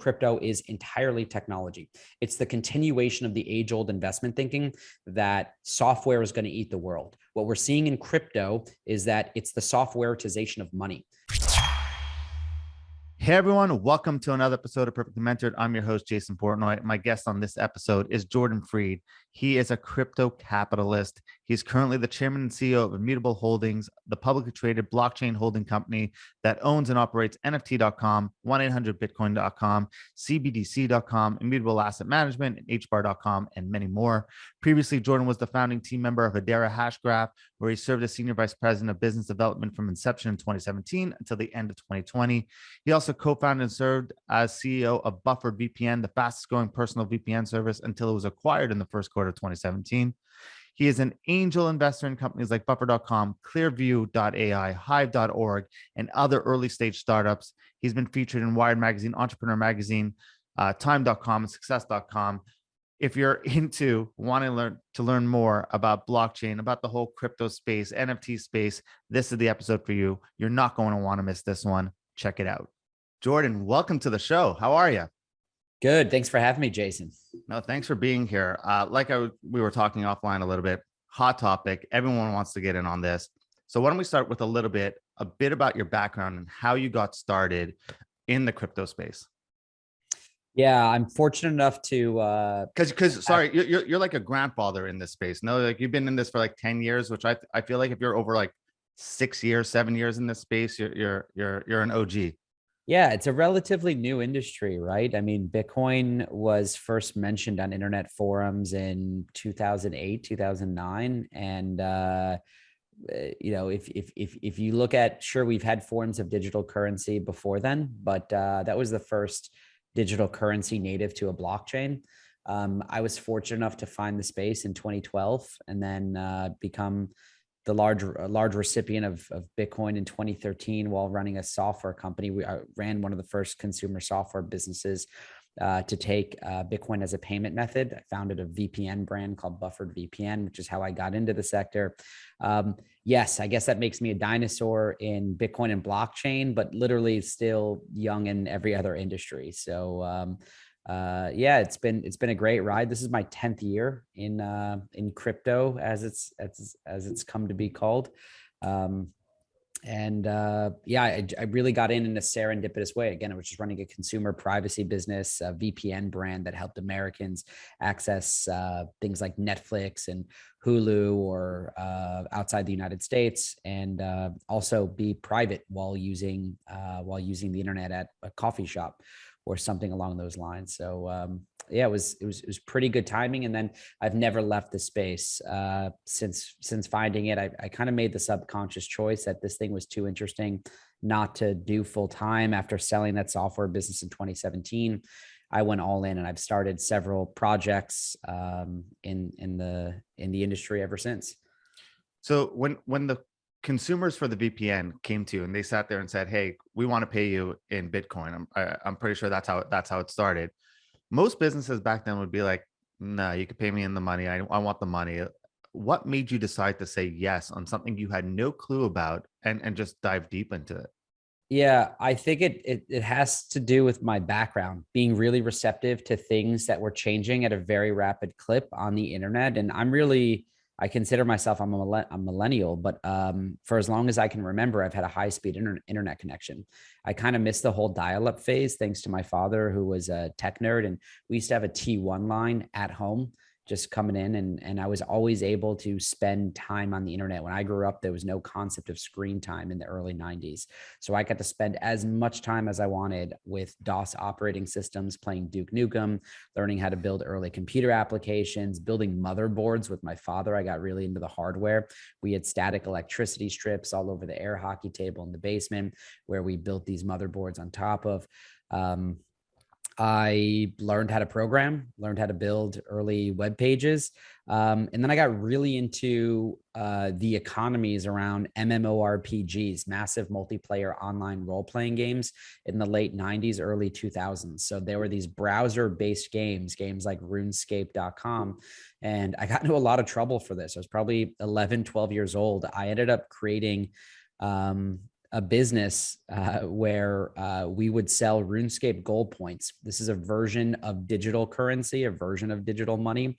crypto is entirely technology. It's the continuation of the age-old investment thinking that software is going to eat the world. What we're seeing in crypto is that it's the softwareization of money. Hey everyone, welcome to another episode of Perfectly Mentored. I'm your host, Jason Portnoy. My guest on this episode is Jordan Freed. He is a crypto capitalist. He's currently the chairman and CEO of Immutable Holdings, the publicly traded blockchain holding company that owns and operates NFT.com, 1-800-Bitcoin.com, CBDC.com, Immutable Asset Management, and HBAR.com, and many more. Previously, Jordan was the founding team member of Hedera Hashgraph, where he served as senior vice president of business development from inception in 2017 until the end of 2020. He also co-founded and served as CEO of Buffered VPN, the fastest growing personal VPN service until it was acquired in the first quarter of 2017. He is an angel investor in companies like Buffer.com, Clearview.ai, Hive.org, and other early stage startups. He's been featured in Wired Magazine, Entrepreneur Magazine, Time.com, and Success.com. If you're wanting to learn more about blockchain, about the whole crypto space, NFT space, this is the episode for you. You're not going to want to miss this one. Check it out. Jordan, welcome to the show. How are you? Good. Thanks for having me, Jason. No, thanks for being here. We were talking offline a little bit, hot topic. Everyone wants to get in on this. So why don't we start with a bit about your background and how you got started in the crypto space? Yeah, I'm fortunate enough to sorry, you're like a grandfather in this space. No, like you've been in this for like 10 years, which I feel like if you're over like 6 years, 7 years in this space, you're an OG. Yeah, it's a relatively new industry, right? I mean, Bitcoin was first mentioned on internet forums in 2008, 2009. And, if you look at, sure, we've had forms of digital currency before then, but that was the first digital currency native to a blockchain. I was fortunate enough to find the space in 2012 and then become the large recipient of Bitcoin in 2013 while running a software company. I ran one of the first consumer software businesses to take Bitcoin as a payment method. I founded a VPN brand called Buffered VPN, which is how I got into the sector. Yes, I guess that makes me a dinosaur in Bitcoin and blockchain, but literally still young in every other industry. So yeah, it's been a great ride. This is my 10th year in crypto, as it's come to be called. I really got in a serendipitous way. Again, I was just running a consumer privacy business, a VPN brand that helped Americans access things like Netflix and Hulu or outside the United States, and also be private while using the internet at a coffee shop or something along those lines. So yeah, it was pretty good timing. And then I've never left the space since finding it. I kind of made the subconscious choice that this thing was too interesting not to do full time. After selling that software business in 2017, I went all in, and I've started several projects in the industry ever since. So when the consumers for the VPN came to you and they sat there and said, "Hey, we want to pay you in Bitcoin," I'm pretty sure that's how it started. Most businesses back then would be like, "No, you could pay me in the money. I want the money." What made you decide to say yes on something you had no clue about and just dive deep into it? Yeah, I think it has to do with my background, being really receptive to things that were changing at a very rapid clip on the internet. And I consider myself, I'm a millennial, but for as long as I can remember, I've had a high-speed internet connection. I kind of missed the whole dial-up phase, thanks to my father, who was a tech nerd. And we used to have a T1 line at home just coming in, and I was always able to spend time on the internet. When I grew up, there was no concept of screen time in the early 90s. So I got to spend as much time as I wanted with DOS operating systems, playing Duke Nukem, learning how to build early computer applications, building motherboards with my father. I got really into the hardware. We had static electricity strips all over the air hockey table in the basement where we built these motherboards on top of. I learned how to program, learned how to build early web pages. And then I got really into the economies around MMORPGs, massive multiplayer online role-playing games in the late 90s, early 2000s. So there were these browser-based games like RuneScape.com. And I got into a lot of trouble for this. I was probably 11, 12 years old. I ended up creating a business where we would sell RuneScape gold points. This is a version of digital currency, a version of digital money,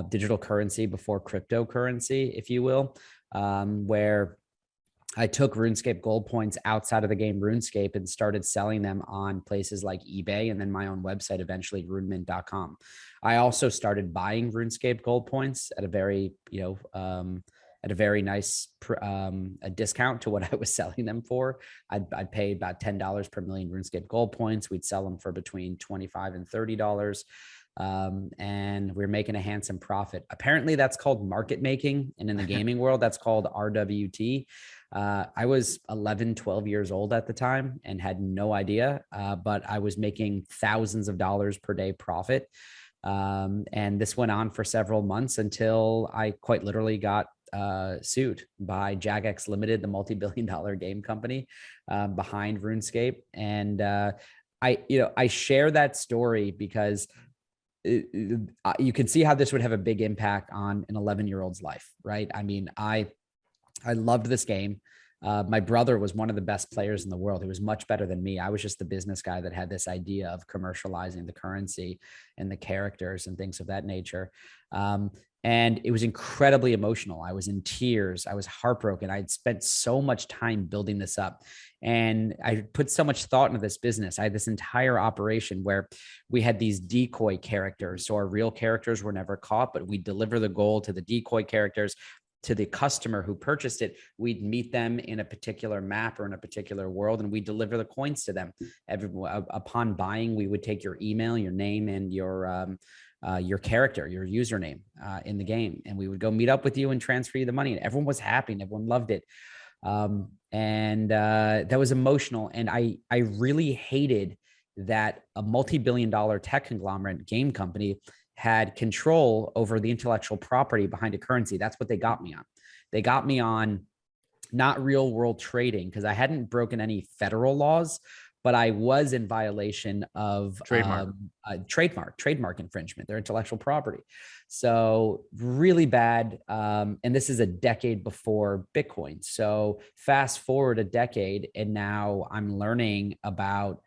digital currency before cryptocurrency, if you will, where I took RuneScape gold points outside of the game RuneScape and started selling them on places like eBay and then my own website, eventually runemint.com. I also started buying RuneScape gold points at a very, at a very nice a discount to what I was selling them for. I'd pay about $10 per million RuneScape gold points. We'd sell them for between $25 and $30. And we're making a handsome profit. Apparently that's called market making. And in the gaming world, that's called RWT. I was 11, 12 years old at the time and had no idea, but I was making thousands of dollars per day profit. And this went on for several months until I quite literally got sued by Jagex Limited, the multi-billion-dollar game company behind RuneScape. And I share that story because you can see how this would have a big impact on an 11-year-old's life, right? I mean, I loved this game. My brother was one of the best players in the world. He was much better than me. I was just the business guy that had this idea of commercializing the currency and the characters and things of that nature. And it was incredibly emotional. I was in tears. I was heartbroken. I'd spent so much time building this up. And I put so much thought into this business. I had this entire operation where we had these decoy characters. So our real characters were never caught, but we deliver the gold to the decoy characters. To the customer who purchased it, we'd meet them in a particular map or in a particular world, and we deliver the coins to them. Upon buying, we would take your email, your name, and your character, your username in the game, and we would go meet up with you and transfer you the money. And everyone was happy, and everyone loved it. That was emotional, and I really hated that a multi-billion-dollar tech conglomerate game company had control over the intellectual property behind a currency. That's what they got me on. They got me on not real world trading because I hadn't broken any federal laws, but I was in violation of trademark infringement, their intellectual property. So really bad. And this is a decade before Bitcoin. So fast forward a decade, and now I'm learning about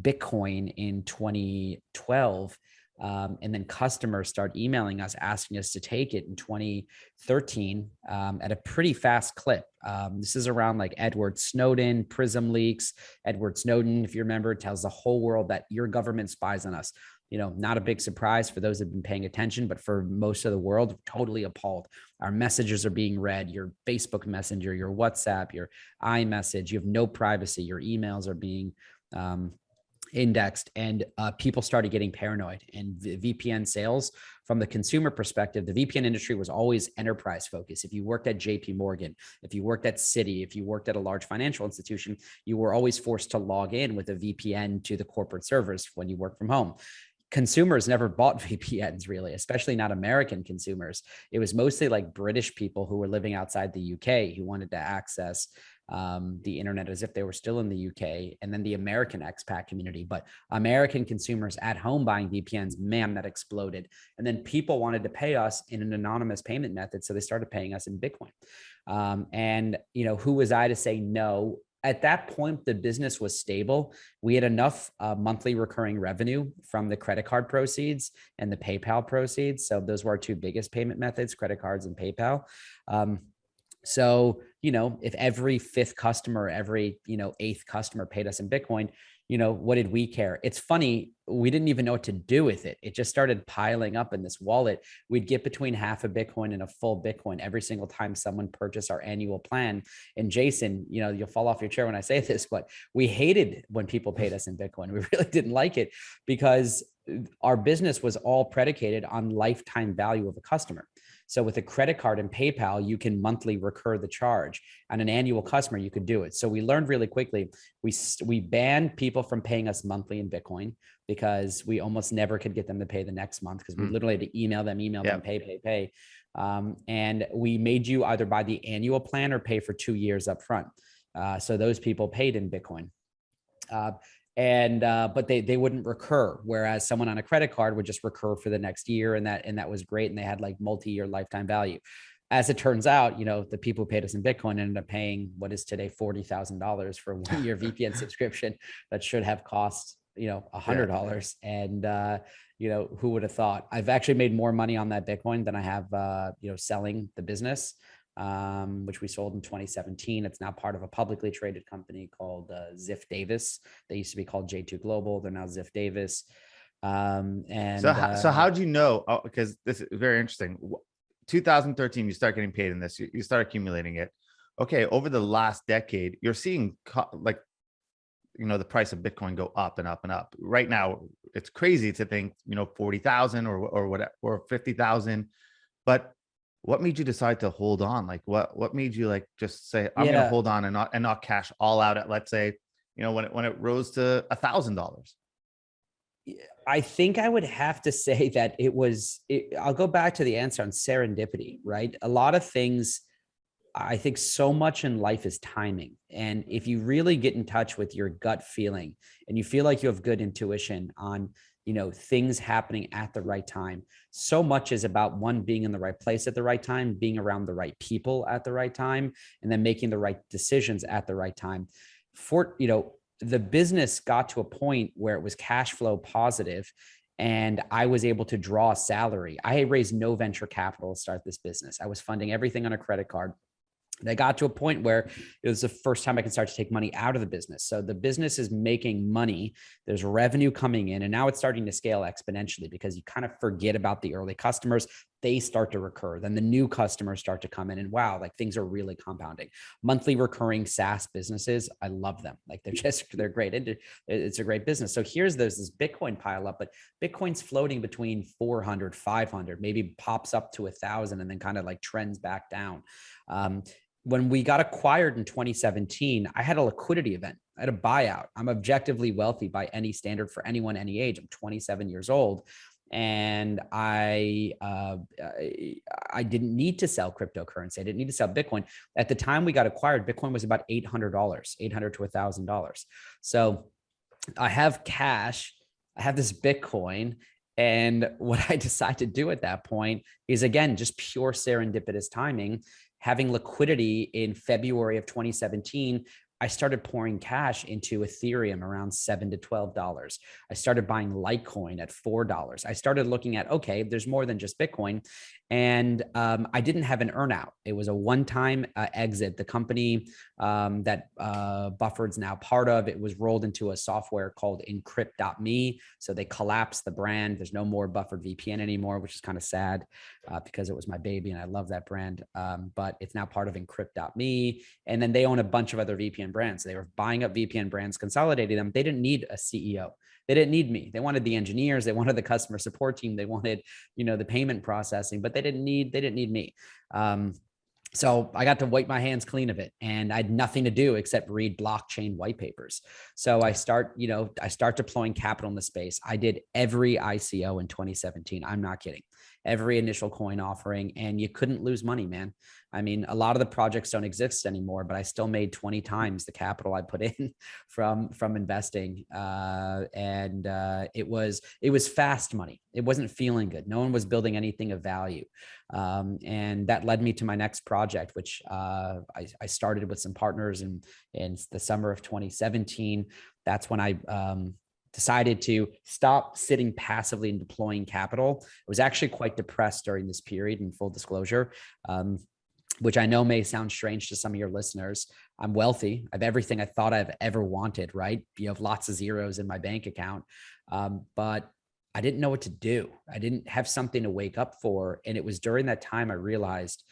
Bitcoin in 2012. And then customers start emailing us, asking us to take it in 2013 at a pretty fast clip. This is around like Edward Snowden, Prism leaks. Edward Snowden, if you remember, tells the whole world that your government spies on us. Not a big surprise for those who've been paying attention, but for most of the world, totally appalled. Our messages are being read, your Facebook Messenger, your WhatsApp, your iMessage, you have no privacy. Your emails are being indexed, and people started getting paranoid. And VPN sales, from the consumer perspective, the VPN industry was always enterprise focused. If you worked at JP Morgan, if you worked at Citi, if you worked at a large financial institution, you were always forced to log in with a VPN to the corporate servers when you work from home. Consumers never bought VPNs, really, especially not American consumers. It was mostly like British people who were living outside the UK who wanted to access the internet as if they were still in the UK, and then the American expat community. But American consumers at home buying VPNs, man, that exploded. And then people wanted to pay us in an anonymous payment method, so they started paying us in Bitcoin. And who was I to say no? At that point, the business was stable. We had enough monthly recurring revenue from the credit card proceeds and the PayPal proceeds. So those were our two biggest payment methods, credit cards and PayPal. So, if every fifth customer, every, eighth customer paid us in Bitcoin, what did we care? It's funny. We didn't even know what to do with it. It just started piling up in this wallet. We'd get between half a Bitcoin and a full Bitcoin every single time someone purchased our annual plan. And Jason, you'll fall off your chair when I say this, but we hated when people paid us in Bitcoin. We really didn't like it because our business was all predicated on lifetime value of a customer. So with a credit card and PayPal, you can monthly recur the charge. On an annual customer, you could do it. So we learned really quickly. We banned people from paying us monthly in Bitcoin because we almost never could get them to pay the next month because we literally had to email them, pay. And we made you either buy the annual plan or pay for 2 years up front. So those people paid in Bitcoin. But they wouldn't recur, whereas someone on a credit card would just recur for the next year, and that was great, and they had like multi-year lifetime value. as it turns out, the people who paid us in Bitcoin ended up paying what is today $40,000 for a 1-year VPN subscription that should have cost, $100. And, who would have thought? I've actually made more money on that Bitcoin than I have, selling the business, which we sold in 2017. It's now part of a publicly traded company called Ziff Davis. They used to be called J2 Global. They're now Ziff Davis. So how'd you know? Oh, because this is very interesting. 2013, you start getting paid in this. You start accumulating it. Okay, over the last decade, you're seeing the price of Bitcoin go up and up and up. Right now, it's crazy to think 40,000 or whatever, or 50,000. But what made you decide to hold on? Like what made you just say I'm going to hold on and not cash all out at, let's say, when it rose to $1,000? I think I would have to say that I'll go back to the answer on serendipity, right? A lot of things, I think so much in life is timing. And if you really get in touch with your gut feeling and you feel like you have good intuition on, things happening at the right time, so much is about one, being in the right place at the right time, being around the right people at the right time, and then making the right decisions at the right time. The business got to a point where it was cash flow positive and I was able to draw a salary. I had raised no venture capital to start this business. I was funding everything on a credit card. And I got to a point where it was the first time I could start to take money out of the business. So the business is making money. There's revenue coming in, and now it's starting to scale exponentially because you kind of forget about the early customers. They start to recur. Then the new customers start to come in, and wow, things are really compounding. Monthly recurring SaaS businesses, I love them. They're great. It's a great business. So there's this Bitcoin pile up, but Bitcoin's floating between 400, 500, maybe pops up to 1,000 and then kind of trends back down. When we got acquired in 2017, I had a liquidity event. I had a buyout. I'm objectively wealthy by any standard for anyone, any age. I'm 27 years old. And I didn't need to sell cryptocurrency. I didn't need to sell Bitcoin. At the time we got acquired, Bitcoin was about $800 to $1,000. So I have cash. I have this Bitcoin. And what I decided to do at that point is, again, just pure serendipitous timing. Having liquidity in February of 2017, I started pouring cash into Ethereum around $7 to $12. I started buying Litecoin at $4. I started looking at, okay, there's more than just Bitcoin. And I didn't have an earnout. It was a one-time exit. The company that Buffered's now part of, it was rolled into a software called Encrypt.me. So they collapsed the brand. There's no more Buffered VPN anymore, which is kind of sad because it was my baby and I love that brand. But it's now part of Encrypt.me. And then they own a bunch of other VPN brands. They were buying up VPN brands, consolidating them. They didn't need a CEO. They didn't need me. They wanted the engineers. They wanted the customer support team. They wanted, the payment processing, but they didn't need me. So I got to wipe my hands clean of it, and I had nothing to do except read blockchain white papers. So I start deploying capital in the space. I did every ICO in 2017. I'm not kidding. Every initial coin offering, and you couldn't lose money, man. I mean, a lot of the projects don't exist anymore, but I still made 20 times the capital I put in from investing. It was fast money. It wasn't feeling good. No one was building anything of value. And that led me to my next project, which I started with some partners in the summer of 2017. That's when I decided to stop sitting passively and deploying capital. I was actually quite depressed during this period, in full disclosure, which I know may sound strange to some of your listeners. I'm wealthy. I have everything I thought I've ever wanted, right? You have lots of zeros in my bank account. But I didn't know what to do. I didn't have something to wake up for. And it was during that time I realized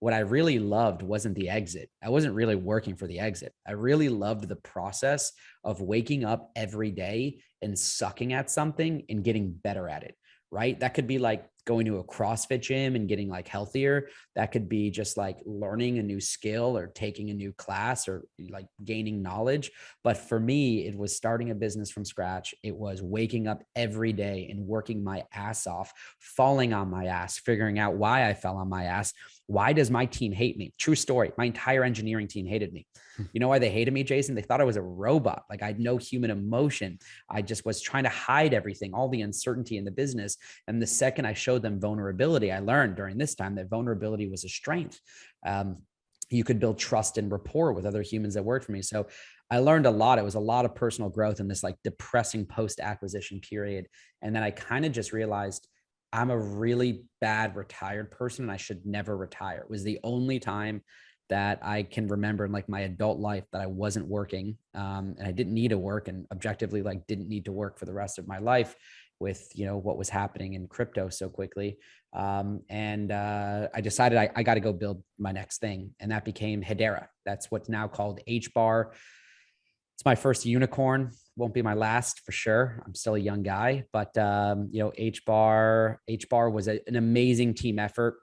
what I really loved wasn't the exit. I wasn't really working for the exit. I really loved the process of waking up every day and sucking at something and getting better at it, right? That could be like going to a CrossFit gym and getting healthier. That could be just learning a new skill or taking a new class or gaining knowledge. But for me, it was starting a business from scratch. It was waking up every day and working my ass off, falling on my ass, figuring out why I fell on my ass. Why does my team hate me? True story. My entire engineering team hated me. You know why they hated me, Jason? They thought I was a robot. I had no human emotion. I just was trying to hide everything, all the uncertainty in the business. And the second I showed showed them vulnerability. I learned during this time that vulnerability was a strength. You could build trust and rapport with other humans that worked for me. So I learned a lot. It was a lot of personal growth in this like depressing post-acquisition period. And then I kind of just realized I'm a really bad retired person and I should never retire. It was the only time that I can remember in like my adult life that I wasn't working, and I didn't need to work, and objectively like didn't need to work for the rest of my life with, you know, what was happening in crypto so quickly. I decided I got to go build my next thing. And that became Hedera. That's what's now called HBAR. It's my first unicorn. Won't be my last for sure. I'm still a young guy, but you know, HBAR was an amazing team effort.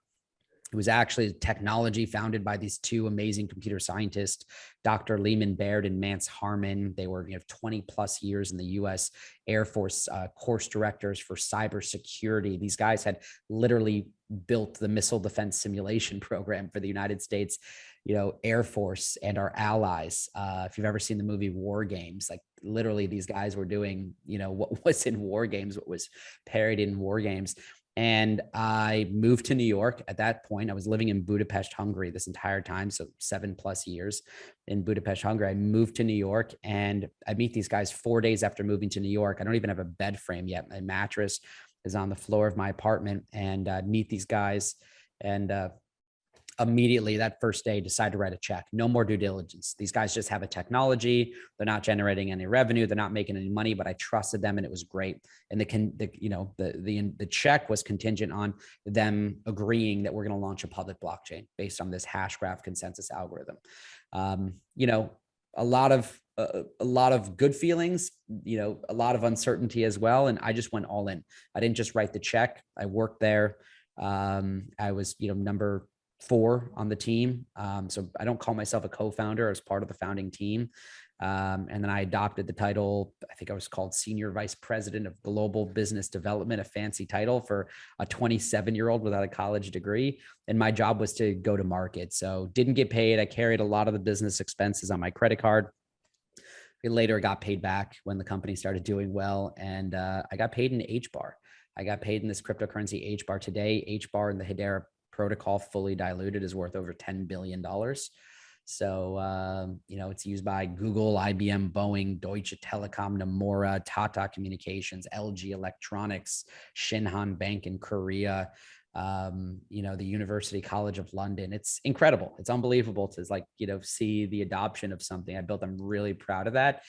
It was actually technology founded by these two amazing computer scientists, Dr. Lehman Baird and Mance Harmon. They were, 20 plus years in the U.S. Air Force course directors for cybersecurity. These guys had literally built the missile defense simulation program for the United States, Air Force and our allies. If you've ever seen the movie War Games, like literally these guys were doing, what was in War Games, what was parodied in War Games. And I moved to New York at that point. I was living in Budapest, Hungary this entire time. So 7+ years in Budapest, Hungary. I moved to New York and I meet these guys 4 days after moving to New York. I don't even have a bed frame yet. My mattress is on the floor of my apartment, and meet these guys. And immediately that first day decide to write a check. No more due diligence. These guys just have a technology. They're not generating any revenue. They're not making any money, but I trusted them and it was great. And the check was contingent on them agreeing that we're going to launch a public blockchain based on this Hashgraph consensus algorithm. A lot of good feelings, a lot of uncertainty as well. And I just went all in. I didn't just write the check. I worked there. I was, number 4 on the team. So I don't call myself a co-founder. I was part of the founding team. And then I adopted the title. I think I was called Senior Vice President of Global Business Development, a fancy title for a 27-year-old without a college degree. And my job was to go to market. So didn't get paid. I carried a lot of the business expenses on my credit card. I later got paid back when the company started doing well. And I got paid in HBAR. I got paid in this cryptocurrency HBAR today. HBAR and the Hedera protocol fully diluted is worth over $10 billion. So, it's used by Google, IBM, Boeing, Deutsche Telekom, Nomura, Tata Communications, LG Electronics, Shinhan Bank in Korea, the University College of London. It's incredible. It's unbelievable to see the adoption of something I built. I'm really proud of that.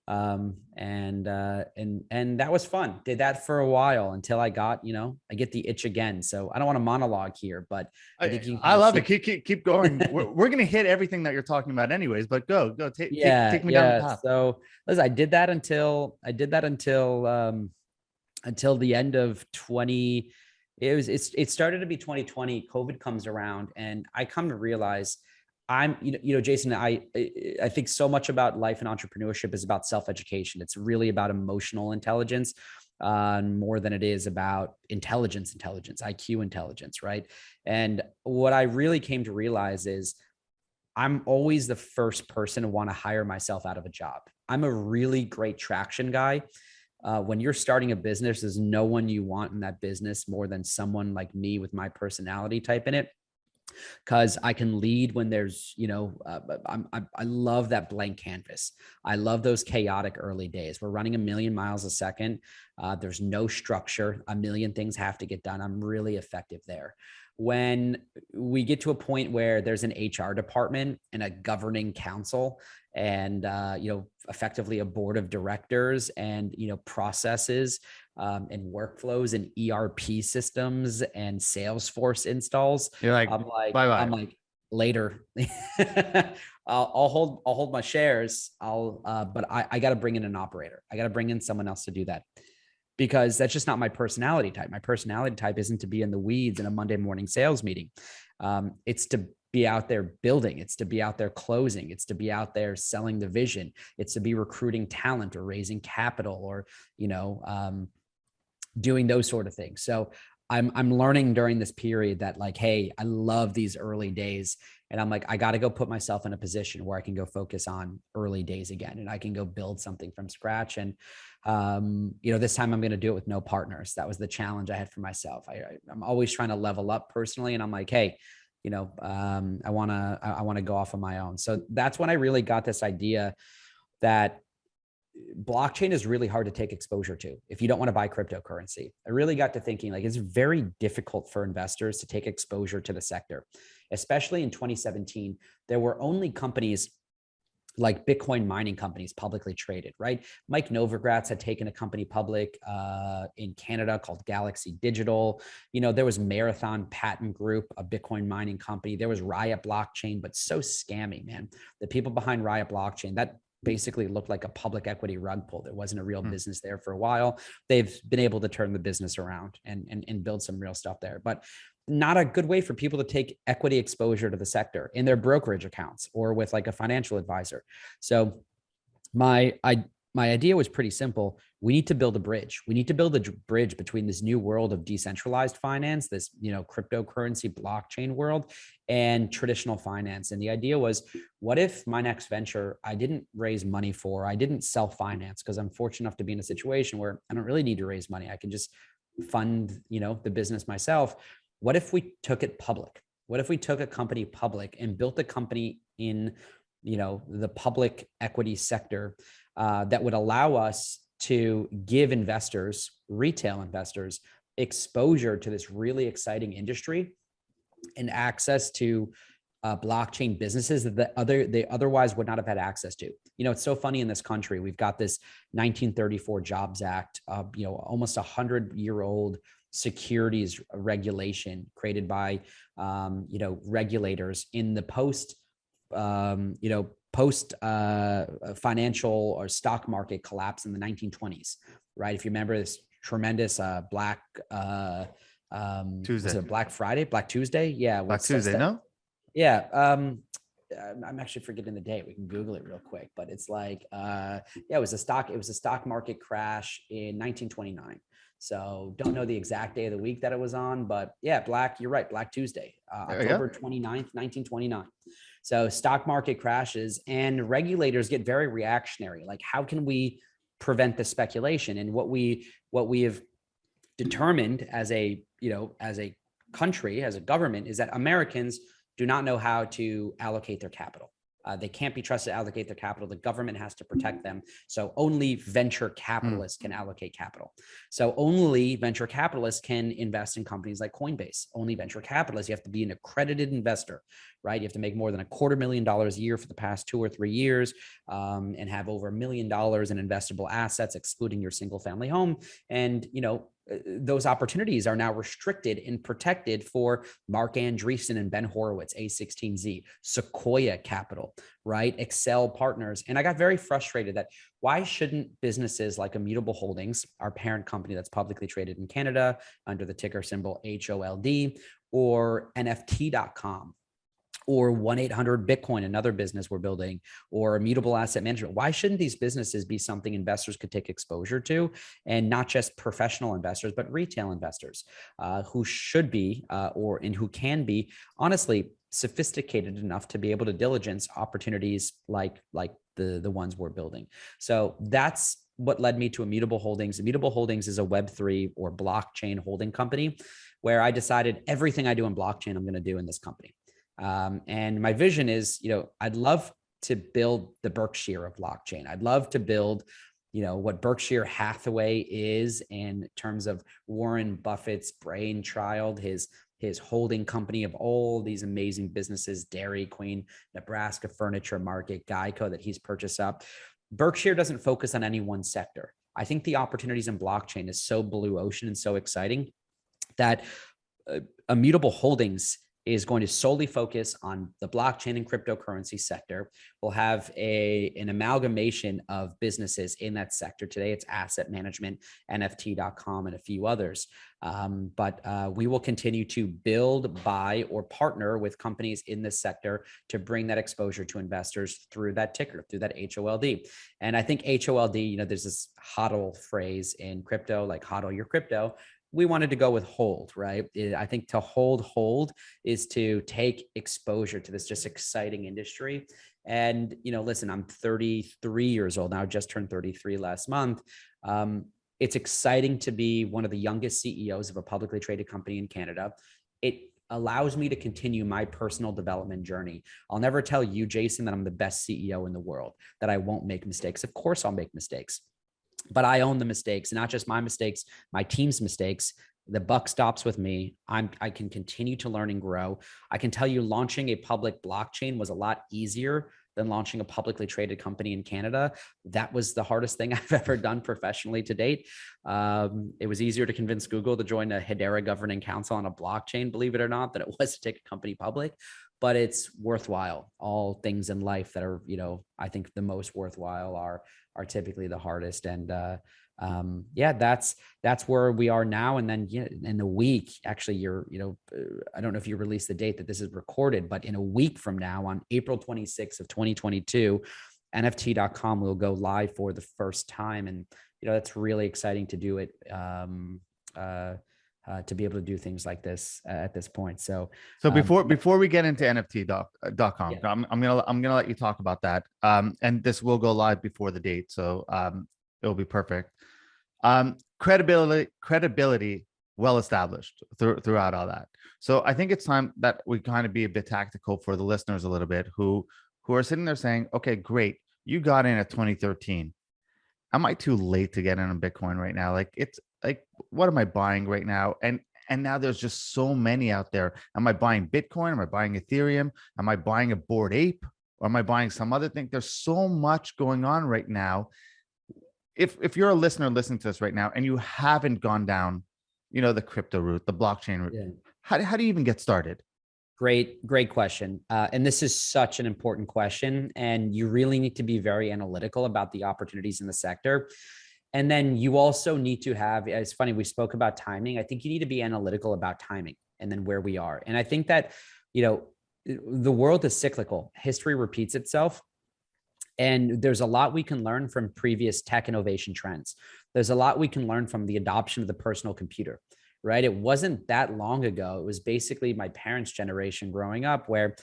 And that was fun. Did that for a while until I got, I get the itch again. So I don't want to monologue here, but I think I love it. Keep going. We're going to hit everything that you're talking about anyways, but go take me down the path. So listen, I did that until the end of 20. It started to be 2020. COVID comes around and I come to realize Jason, I think so much about life and entrepreneurship is about self-education. It's really about emotional intelligence more than it is about intelligence, IQ intelligence, right? And what I really came to realize is I'm always the first person to want to hire myself out of a job. I'm a really great traction guy. When you're starting a business, there's no one you want in that business more than someone like me with my personality type in it. Because I can lead when there's, I love that blank canvas. I love those chaotic early days. We're running 1,000,000 miles a second. There's no structure. 1,000,000 things have to get done. I'm really effective there. When we get to a point where there's an HR department and a governing council and, effectively a board of directors and, processes and workflows and ERP systems and Salesforce installs. You're like, bye-bye. I'm like, later. I'll hold my shares. But I got to bring in an operator. I got to bring in someone else to do that, because that's just not my personality type. My personality type isn't to be in the weeds in a Monday morning sales meeting. It's to be out there building. It's to be out there closing. It's to be out there selling the vision. It's to be recruiting talent or raising capital or, doing those sort of things. So I'm learning during this period that like, hey, I love these early days. And I'm like, I got to go put myself in a position where I can go focus on early days again, and I can go build something from scratch. And, this time I'm going to do it with no partners. That was the challenge I had for myself. I'm always trying to level up personally. And I'm like, hey, I want to go off on my own. So that's when I really got this idea that blockchain is really hard to take exposure to if you don't want to buy cryptocurrency. I really got to thinking like it's very difficult for investors to take exposure to the sector, especially in 2017. There were only companies like Bitcoin mining companies publicly traded, right? Mike Novogratz had taken a company public in Canada called Galaxy Digital. There was Marathon Patent Group, a Bitcoin mining company. There was Riot Blockchain, but so scammy, man. The people behind Riot Blockchain, that basically looked like a public equity rug pull. There wasn't a real business there for a while. They've been able to turn the business around and build some real stuff there, but not a good way for people to take equity exposure to the sector in their brokerage accounts or with like a financial advisor. So my idea was pretty simple. We need to build a bridge. We need to build a bridge between this new world of decentralized finance, this, cryptocurrency blockchain world, and traditional finance. And the idea was, what if my next venture, I didn't raise money for, I didn't self-finance, because I'm fortunate enough to be in a situation where I don't really need to raise money. I can just fund, the business myself. What if we took it public? What if we took a company public and built a company in, the public equity sector that would allow us to give investors, retail investors, exposure to this really exciting industry and access to blockchain businesses that they otherwise would not have had access to. It's so funny in this country. We've got this 1934 Jobs Act, almost 100-year-old securities regulation created by, regulators in the post financial or stock market collapse in the 1920s, right? If you remember this tremendous Black Tuesday, Black Friday, Black Tuesday, yeah, Black Tuesday, no, yeah. I'm actually forgetting the date. We can Google it real quick, but it's like, it was a stock market crash in 1929. So don't know the exact day of the week that it was on, but yeah, you're right. Black Tuesday, October 29th, 1929. So stock market crashes and regulators get very reactionary. Like, how can we prevent the speculation? And what we have determined as a country, as a government, is that Americans do not know how to allocate their capital. They can't be trusted to allocate their capital. The government has to protect them. So only venture capitalists can allocate capital. So only venture capitalists can invest in companies like Coinbase. Only venture capitalists. You have to be an accredited investor, right? You have to make more than $250,000 a year for the past 2 or 3 years, and have over $1 million in investable assets, excluding your single family home. And, those opportunities are now restricted and protected for Mark Andreessen and Ben Horowitz, A16Z, Sequoia Capital, right? Excel Partners. And I got very frustrated that why shouldn't businesses like Immutable Holdings, our parent company that's publicly traded in Canada under the ticker symbol HOLD, or NFT.com, or 1-800-Bitcoin, another business we're building, or Immutable Asset Management. Why shouldn't these businesses be something investors could take exposure to, and not just professional investors, but retail investors who should be and who can be honestly sophisticated enough to be able to diligence opportunities like the ones we're building. So that's what led me to Immutable Holdings. Immutable Holdings is a Web3 or blockchain holding company where I decided everything I do in blockchain, I'm going to do in this company. And my vision is, I'd love to build the Berkshire of blockchain. I'd love to build, what Berkshire Hathaway is in terms of Warren Buffett's brainchild, his holding company of all these amazing businesses, Dairy Queen, Nebraska Furniture Market, Geico, that he's purchased up. Berkshire doesn't focus on any one sector. I think the opportunities in blockchain is so blue ocean and so exciting that Immutable Holdings is going to solely focus on the blockchain and cryptocurrency sector. We'll have an amalgamation of businesses in that sector. Today, it's asset management, NFT.com, and a few others. But we will continue to build, buy, or partner with companies in this sector to bring that exposure to investors through that ticker, through that HOLD. And I think HOLD, there's this HODL phrase in crypto, like HODL your crypto, we wanted to go with hold, right? I think to hold is to take exposure to this just exciting industry. And, listen, I'm 33 years old now, just turned 33 last month. It's exciting to be one of the youngest CEOs of a publicly traded company in Canada. It allows me to continue my personal development journey. I'll never tell you, Jason, that I'm the best CEO in the world, that I won't make mistakes. Of course I'll make mistakes, but I own the mistakes, not just my mistakes, my team's mistakes. The buck stops with me. I can continue to learn and grow. I can tell you launching a public blockchain was a lot easier than launching a publicly traded company in Canada. That was the hardest thing I've ever done professionally to date. It was easier to convince Google to join a Hedera governing council on a blockchain, believe it or not, than it was to take a company public. But it's worthwhile. All things in life that are, I think the most worthwhile are typically the hardest. And that's where we are now. And then in a week, actually, I don't know if you released the date that this is recorded, but in a week from now, on April 26th of 2022, NFT.com will go live for the first time. And, that's really exciting to do it, to be able to do things like this at this point. So before we get into NFT.com, Yeah. I'm gonna let you talk about that. And this will go live before the date, so it'll be perfect. Credibility well established throughout all that. So I think it's time that we kind of be a bit tactical for the listeners a little bit who are sitting there saying, okay, great, you got in at 2013. Am I too late to get in on Bitcoin right now? Like, it's like, what am I buying right now? And now there's just so many out there. Am I buying Bitcoin? Am I buying Ethereum? Am I buying a Bored Ape? Or am I buying some other thing? There's so much going on right now. If you're a listener listening to this right now and you haven't gone down, the crypto route, the blockchain route, Yeah. how do you even get started? Great question. And this is such an important question. And you really need to be very analytical about the opportunities in the sector. And then you also need to have, it's funny, we spoke about timing. I think you need to be analytical about timing and then where we are. And I think that, the world is cyclical. History repeats itself. And there's a lot we can learn from previous tech innovation trends. There's a lot we can learn from the adoption of the personal computer, right? It wasn't that long ago. It was basically my parents' generation growing up where,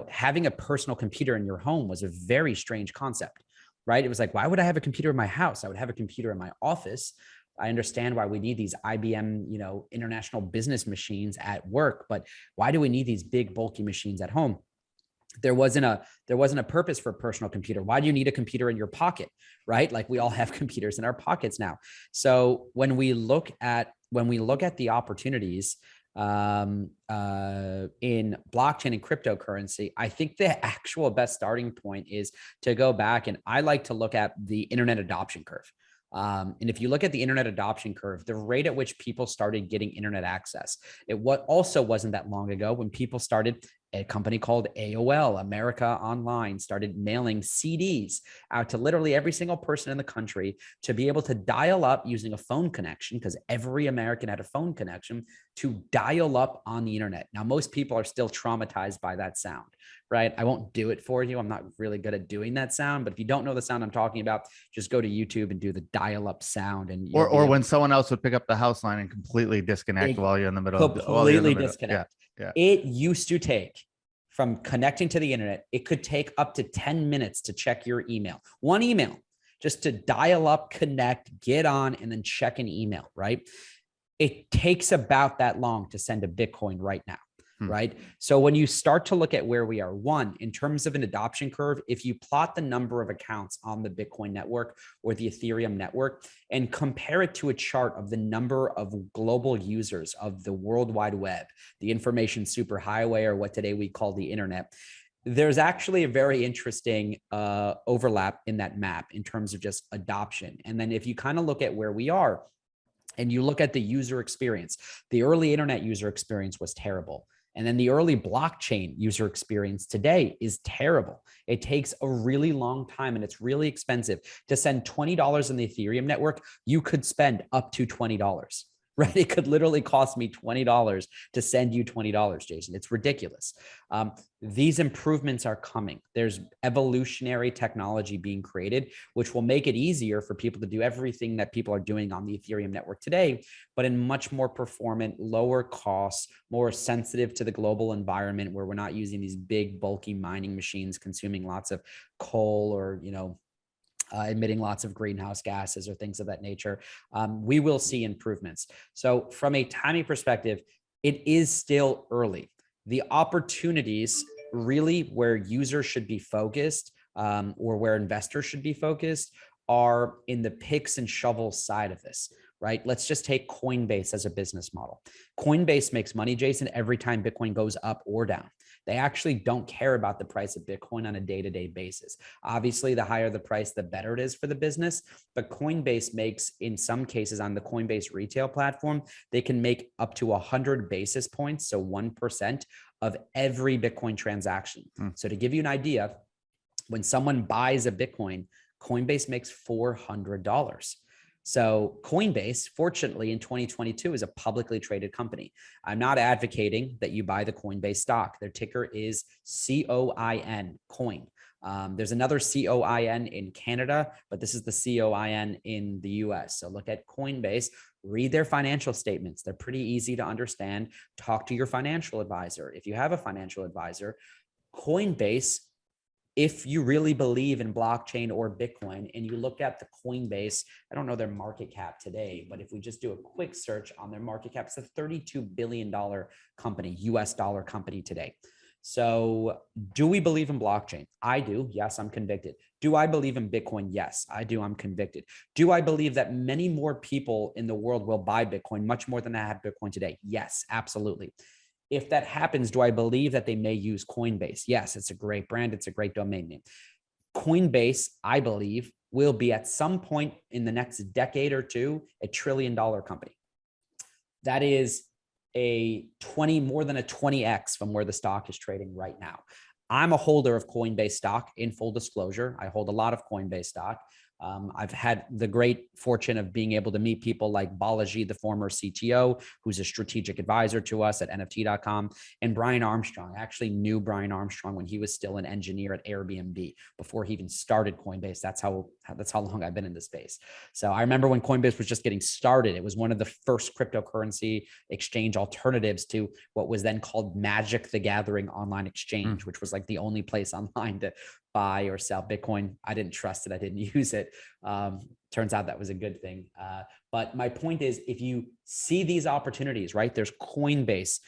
having a personal computer in your home was a very strange concept, right? It was like, why would I have a computer in my house? I would have a computer in my office. I understand why we need these IBM, international business machines at work, but why do we need these big bulky machines at home? There wasn't a purpose for a personal computer. Why do you need a computer in your pocket, right? Like, we all have computers in our pockets now. So when we look at the opportunities in blockchain and cryptocurrency, I think the actual best starting point is to go back, and I like to look at the internet adoption curve. And if you look at the internet adoption curve, the rate at which people started getting internet access, also wasn't that long ago when people started. A company called AOL, America Online, started mailing CDs out to literally every single person in the country to be able to dial up using a phone connection, because every American had a phone connection, to dial up on the internet. Now, most people are still traumatized by that sound, right? I won't do it for you. I'm not really good at doing that sound, but if you don't know the sound I'm talking about, just go to YouTube and do the dial up sound. And or when someone else would pick up the house line and completely disconnect while you're in the middle. Completely disconnect. Yeah. It used to take, from connecting to the internet, it could take up to 10 minutes to check your email. One email, just to dial up, connect, get on, and then check an email, right? It takes about that long to send a Bitcoin right now, right? So when you start to look at where we are, one, in terms of an adoption curve, if you plot the number of accounts on the Bitcoin network or the Ethereum network and compare it to a chart of the number of global users of the World Wide Web, the information superhighway, or what today we call the internet, there's actually a very interesting overlap in that map in terms of just adoption. And then if you kind of look at where we are and you look at the user experience, the early internet user experience was terrible. And then the early blockchain user experience today is terrible. It takes a really long time and it's really expensive. To send $20 in the Ethereum network, you could spend up to $20, right? It could literally cost me $20 to send you $20, Jason. It's ridiculous. These improvements are coming. There's evolutionary technology being created, which will make it easier for people to do everything that people are doing on the Ethereum network today, but in much more performant, lower costs, more sensitive to the global environment, where we're not using these big, bulky mining machines consuming lots of coal or, emitting lots of greenhouse gases or things of that nature. We will see improvements. So from a timing perspective, it is still early. The opportunities really where users should be focused, or where investors should be focused, are in the picks and shovels side of this, right? Let's just take Coinbase as a business model. Coinbase makes money, Jason, every time Bitcoin goes up or down. They actually don't care about the price of Bitcoin on a day-to-day basis. Obviously, the higher the price, the better it is for the business. But Coinbase makes, in some cases on the Coinbase retail platform, they can make up to 100 basis points, so 1% of every Bitcoin transaction. So to give you an idea, when someone buys a Bitcoin, Coinbase makes $400. So Coinbase, fortunately, in 2022 is a publicly traded company. I'm not advocating that you buy the Coinbase stock. Their ticker is COIN, coin. There's another COIN in Canada, but this is the COIN in the US. So look at Coinbase, read their financial statements. They're pretty easy to understand. Talk to your financial advisor. If you have a financial advisor, Coinbase, if you really believe in blockchain or Bitcoin and you look at the Coinbase, I don't know their market cap today, but if we just do a quick search on their market cap, it's a $32 billion company, US dollar company today. So do we believe in blockchain? I do. Yes, I'm convicted. Do I believe in Bitcoin? Yes, I do. I'm convicted. Do I believe that many more people in the world will buy Bitcoin, much more than I have Bitcoin today? Yes, absolutely. If that happens, do I believe that they may use Coinbase? Yes, it's a great brand. It's a great domain name. Coinbase, I believe, will be at some point in the next decade or two, $1 trillion company. That is more than a 20x from where the stock is trading right now. I'm a holder of Coinbase stock, in full disclosure. I hold a lot of Coinbase stock. I've had the great fortune of being able to meet people like Balaji, the former CTO, who's a strategic advisor to us at NFT.com, and Brian Armstrong. I actually knew Brian Armstrong when he was still an engineer at Airbnb before he even started Coinbase. That's how long I've been in this space. So I remember when Coinbase was just getting started, it was one of the first cryptocurrency exchange alternatives to what was then called Magic the Gathering online exchange, which was like the only place online to buy or sell Bitcoin. I didn't trust it. I didn't use it. Turns out that was a good thing. But my point is, if you see these opportunities, right, there's Coinbase.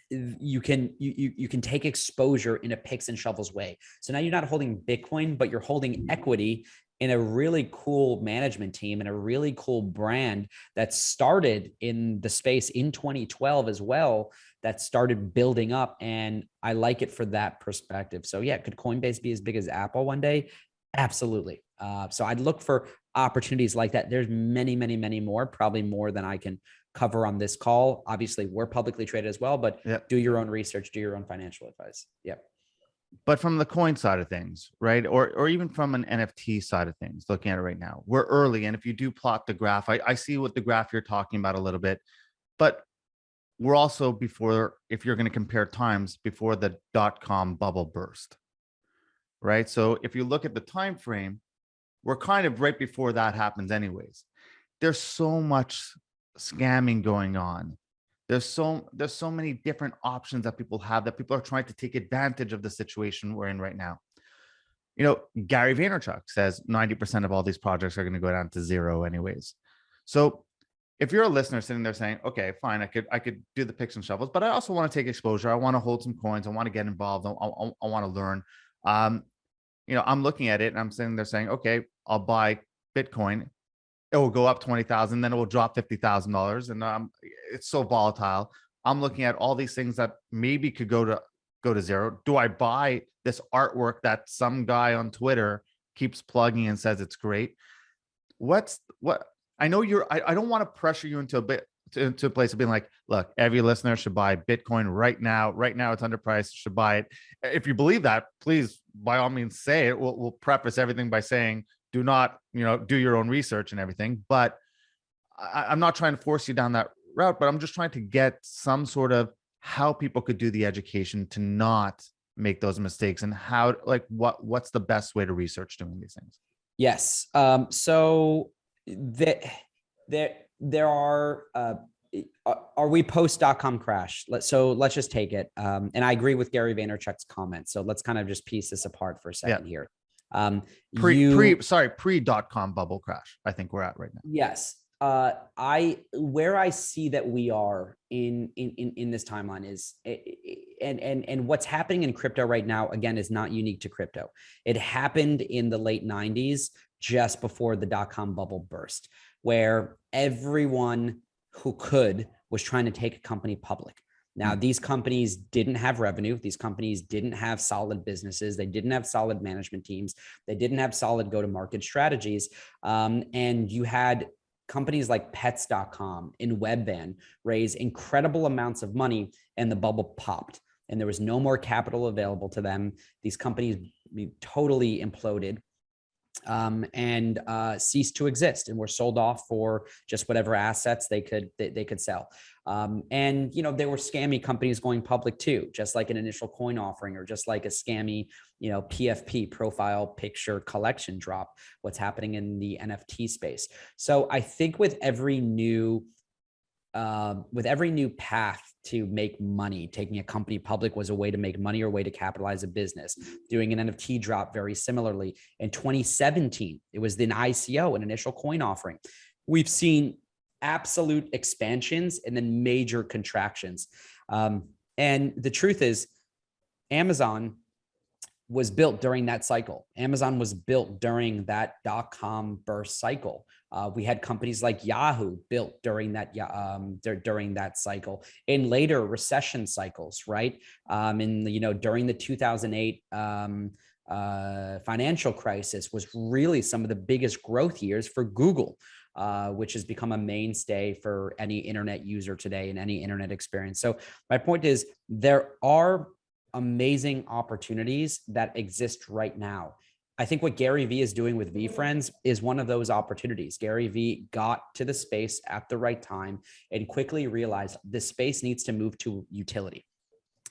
You can take exposure in a picks and shovels way. So now you're not holding Bitcoin, but you're holding equity in a really cool management team and a really cool brand that started in the space in 2012 as well, that started building up. And I like it for that perspective. So yeah, could Coinbase be as big as Apple one day? Absolutely. So I'd look for opportunities like that. There's many, many, many more, probably more than I can cover on this call. Obviously, we're publicly traded as well, but do your own research, do your own financial advice. Yep. But from the coin side of things, right? Or even from an NFT side of things, looking at it right now, we're early. And if you do plot the graph, I see what the graph you're talking about a little bit, but we're also before, if you're going to compare times, before the .com bubble burst, right? So if you look at the time frame, we're kind of right before that happens anyways. There's so much scamming going on. There's so many different options that people have, that people are trying to take advantage of the situation we're in right now. You know, Gary Vaynerchuk says 90% of all these projects are going to go down to zero anyways. So if you're a listener sitting there saying, okay, fine, I could do the picks and shovels, but I also want to take exposure. I want to hold some coins. I want to get involved. I want to learn. You know, I'm looking at it and I'm sitting there saying, okay, I'll buy Bitcoin. It will go up 20,000, then it will drop $50,000, and it's so volatile. I'm looking at all these things that maybe could go to zero. Do I buy this artwork that some guy on Twitter keeps plugging and says it's great? What? I know I don't want to pressure you into a place of being like, look, every listener should buy Bitcoin right now. Right now, it's underpriced. Should buy it. If you believe that, please, by all means, say it. We'll preface everything by saying, do not, do your own research and everything. But I'm not trying to force you down that route, but I'm just trying to get some sort of how people could do the education to not make those mistakes, and how, like, what's the best way to research doing these things. Yes. So there are we post.com crash? Let's just take it. And I agree with Gary Vaynerchuk's comment. So let's kind of just piece this apart for a second here. Pre.com bubble crash, I think we're at right now. Yes. Where I see that we are in this timeline is, and what's happening in crypto right now, again, is not unique to crypto. It happened in the late 90s, just before the dot-com bubble burst, where everyone who could was trying to take a company public. Now, these companies didn't have revenue. These companies didn't have solid businesses. They didn't have solid management teams. They didn't have solid go-to-market strategies. And you had companies like pets.com and Webvan raise incredible amounts of money, and the bubble popped and there was no more capital available to them. These companies totally imploded and ceased to exist, and were sold off for just whatever assets they could sell. And there were scammy companies going public too, just like an initial coin offering, or just like a scammy PFP, profile picture collection drop. What's happening in the NFT space. So I think with every new path to make money, taking a company public was a way to make money or a way to capitalize a business. Doing an NFT drop very similarly. In 2017, it was an ICO, an initial coin offering. We've seen absolute expansions and then major contractions. And the truth is, Amazon was built during that cycle. Amazon was built during that dot-com burst cycle. We had companies like Yahoo built during that cycle, in later recession cycles, right? During the 2008 financial crisis was really some of the biggest growth years for Google, which has become a mainstay for any internet user today and any internet experience. So my point is, there are amazing opportunities that exist right now. I think what Gary Vee is doing with VeeFriends is one of those opportunities. Gary Vee got to the space at the right time and quickly realized this space needs to move to utility.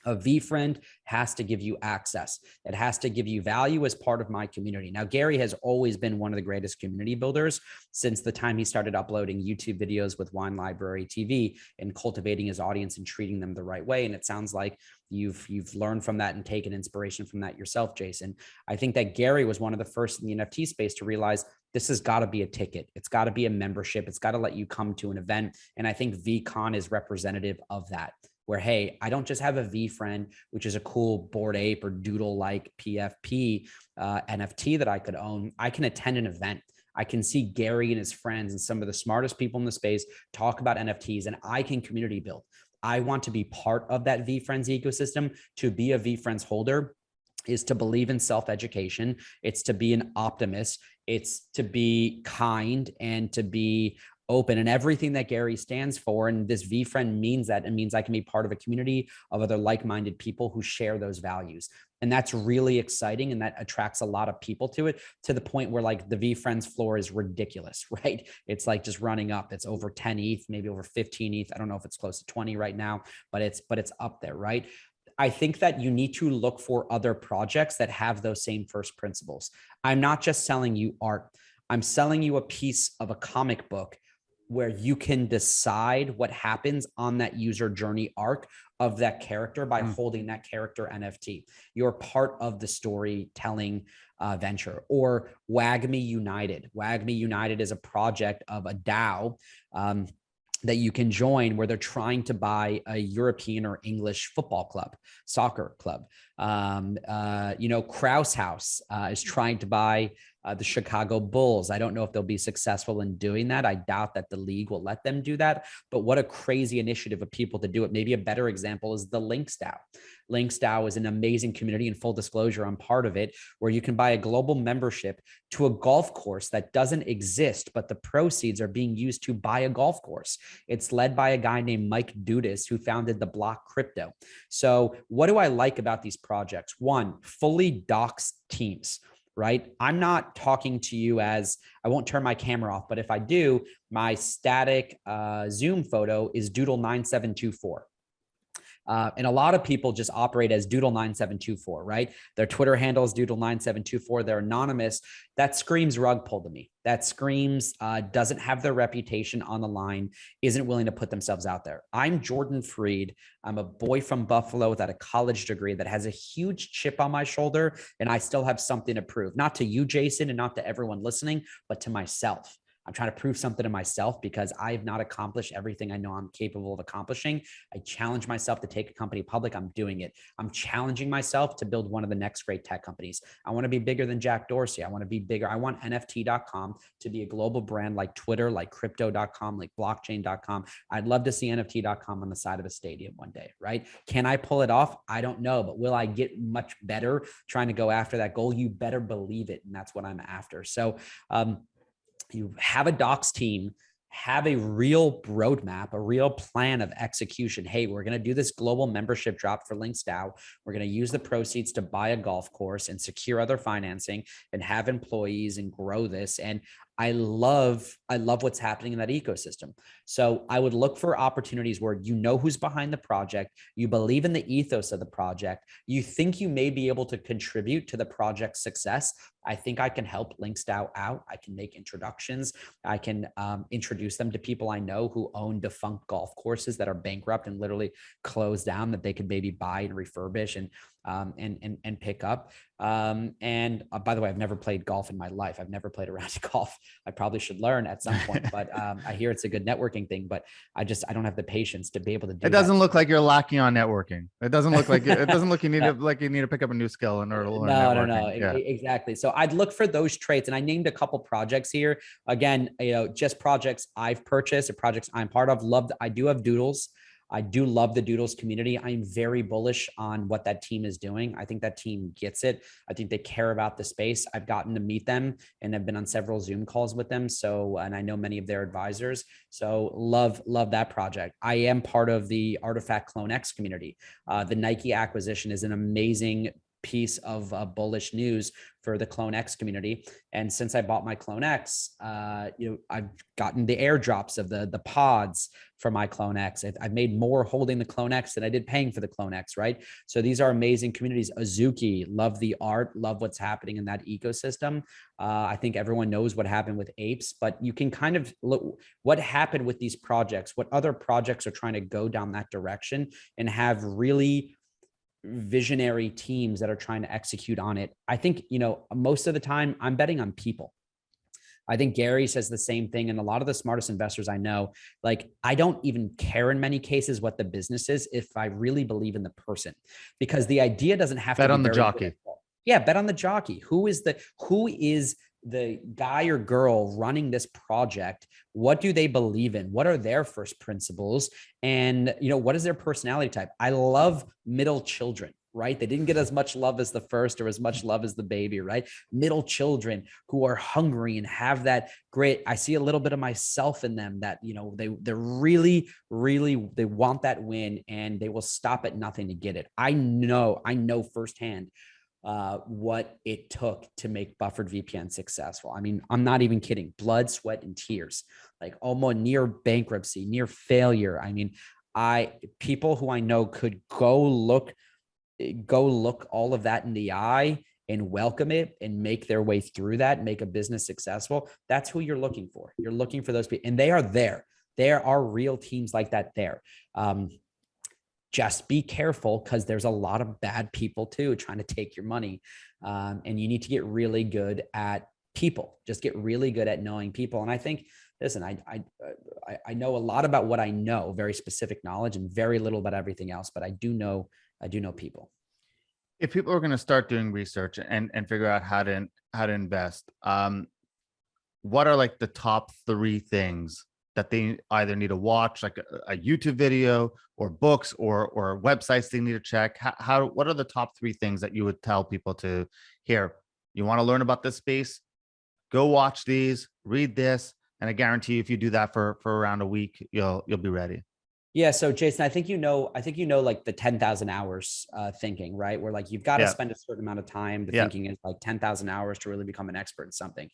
A VeeFriend has to give you access. It has to give you value as part of my community. Now, Gary has always been one of the greatest community builders since the time he started uploading YouTube videos with Wine Library TV and cultivating his audience and treating them the right way. And it sounds like you've learned from that and taken inspiration from that yourself, Jason. I think that Gary was one of the first in the NFT space to realize this has got to be a ticket. It's got to be a membership. It's got to let you come to an event. And I think VeeCon is representative of that, where, hey, I don't just have a VeeFriend, which is a cool Bored Ape or Doodle-like PFP NFT that I could own. I can attend an event. I can see Gary and his friends and some of the smartest people in the space talk about NFTs, and I can community build. I want to be part of that VeeFriends ecosystem. To be a VeeFriends holder is to believe in self-education. It's to be an optimist. It's to be kind and to be open, and everything that Gary stands for. And this VeeFriend means that. It means I can be part of a community of other like-minded people who share those values. And that's really exciting. And that attracts a lot of people to it, to the point where like the VeeFriends floor is ridiculous, right? It's like just running up. It's over 10 ETH, maybe over 15 ETH. I don't know if it's close to 20 right now, but it's up there, right? I think that you need to look for other projects that have those same first principles. I'm not just selling you art. I'm selling you a piece of a comic book where you can decide what happens on that user journey arc of that character by holding that character NFT. You're part of the storytelling venture. Or WAGMI United. WAGMI United is a project of a DAO that you can join, where they're trying to buy a European or English football club, soccer club. Kraus House is trying to buy the Chicago Bulls. I don't know if they'll be successful in doing that. I doubt that the league will let them do that, but what a crazy initiative of people to do it. Maybe a better example is the Lynx DAO. Lynx DAO is an amazing community, and full disclosure, I'm part of it, where you can buy a global membership to a golf course that doesn't exist, but the proceeds are being used to buy a golf course. It's led by a guy named Mike Dudas, who founded the Block Crypto. So what do I like about these projects? One, fully doxed teams, right? I'm not talking to you as, I won't turn my camera off, but if I do, my static Zoom photo is Doodle9724. And a lot of people just operate as Doodle9724, right? Their Twitter handle is Doodle9724. They're anonymous. That screams rug pull to me. That screams doesn't have their reputation on the line, isn't willing to put themselves out there. I'm Jordan Freed. I'm a boy from Buffalo without a college degree that has a huge chip on my shoulder, and I still have something to prove. Not to you, Jason, and not to everyone listening, but to myself. I'm trying to prove something to myself because I have not accomplished everything I know I'm capable of accomplishing. I challenge myself to take a company public. I'm doing it. I'm challenging myself to build one of the next great tech companies. I want to be bigger than Jack Dorsey. I want to be bigger. I want NFT.com to be a global brand like Twitter, like crypto.com, like blockchain.com. I'd love to see NFT.com on the side of a stadium one day, right? Can I pull it off? I don't know, but will I get much better trying to go after that goal? You better believe it. And that's what I'm after. So, you have a docs team, have a real roadmap, a real plan of execution. Hey, we're going to do this global membership drop for LinksDAO. We're going to use the proceeds to buy a golf course and secure other financing and have employees and grow this. And I love what's happening in that ecosystem. So I would look for opportunities where you know who's behind the project, you believe in the ethos of the project, you think you may be able to contribute to the project's success. I think I can help LinksDAO out. I can make introductions. I can introduce them to people I know who own defunct golf courses that are bankrupt and literally closed down that they could maybe buy and refurbish and pick up. And by the way, I've never played golf in my life. I've never played a round of golf. I probably should learn at some point, but I hear it's a good networking thing, but I don't have the patience to be able to do it. Doesn't that. look like you're lacking on networking. It doesn't look like it doesn't look you need to pick up a new skill in order to learn networking. No, yeah. Exactly. So I'd look for those traits, and I named a couple projects here. Again, just projects I've purchased or projects I'm part of. I do have Doodles. I do love the Doodles community. I'm very bullish on what that team is doing. I think that team gets it. I think they care about the space. I've gotten to meet them and have been on several Zoom calls with them. So, and I know many of their advisors. So love that project. I am part of the Artifact Clone X community. The Nike acquisition is an amazing piece of bullish news for the Clone X community. And since I bought my Clone X, I've gotten the airdrops of the pods for my Clone X. I've made more holding the Clone X than I did paying for the Clone X, right? So these are amazing communities. Azuki, love the art, love what's happening in that ecosystem. I think everyone knows what happened with apes, but you can kind of look what happened with these projects, what other projects are trying to go down that direction and have really visionary teams that are trying to execute on it. I think, most of the time I'm betting on people. I think Gary says the same thing. And a lot of the smartest investors I know, like, I don't even care in many cases what the business is if I really believe in the person, because the idea doesn't have to bet be on the jockey. Yeah, bet on the jockey. Who is the guy or girl running this project? What do they believe in? What are their first principles? And, what is their personality type? I love middle children, right? They didn't get as much love as the first or as much love as the baby, right? Middle children who are hungry and have that great, I see a little bit of myself in them that, they're really, really, they want that win and they will stop at nothing to get it. I know firsthand what it took to make Buffered VPN successful. I mean, I'm not even kidding. Blood, sweat, and tears, like almost near bankruptcy, near failure. I mean, people who I know could go look all of that in the eye and welcome it and make their way through that, make a business successful. That's who you're looking for. You're looking for those people, and they are there. There are real teams like that there. Just be careful, because there's a lot of bad people too trying to take your money. And you need to get really good at people. Just get really good at knowing people. And I think, listen, I know a lot about what I know, very specific knowledge, and very little about everything else, but I do know people. If people are going to start doing research and figure out how to invest, what are like the top 3 things that they either need to watch, like a YouTube video or books or websites they need to check? What are the top 3 things that you would tell people to hear? You want to learn about this space? Go watch these, read this, and I guarantee you, if you do that for around a week, you'll be ready. Yeah. So Jason, I think, like the 10,000 hours thinking, right? Where like, you've got to Yeah. spend a certain amount of time. The Yeah. thinking is like 10,000 hours to really become an expert in something.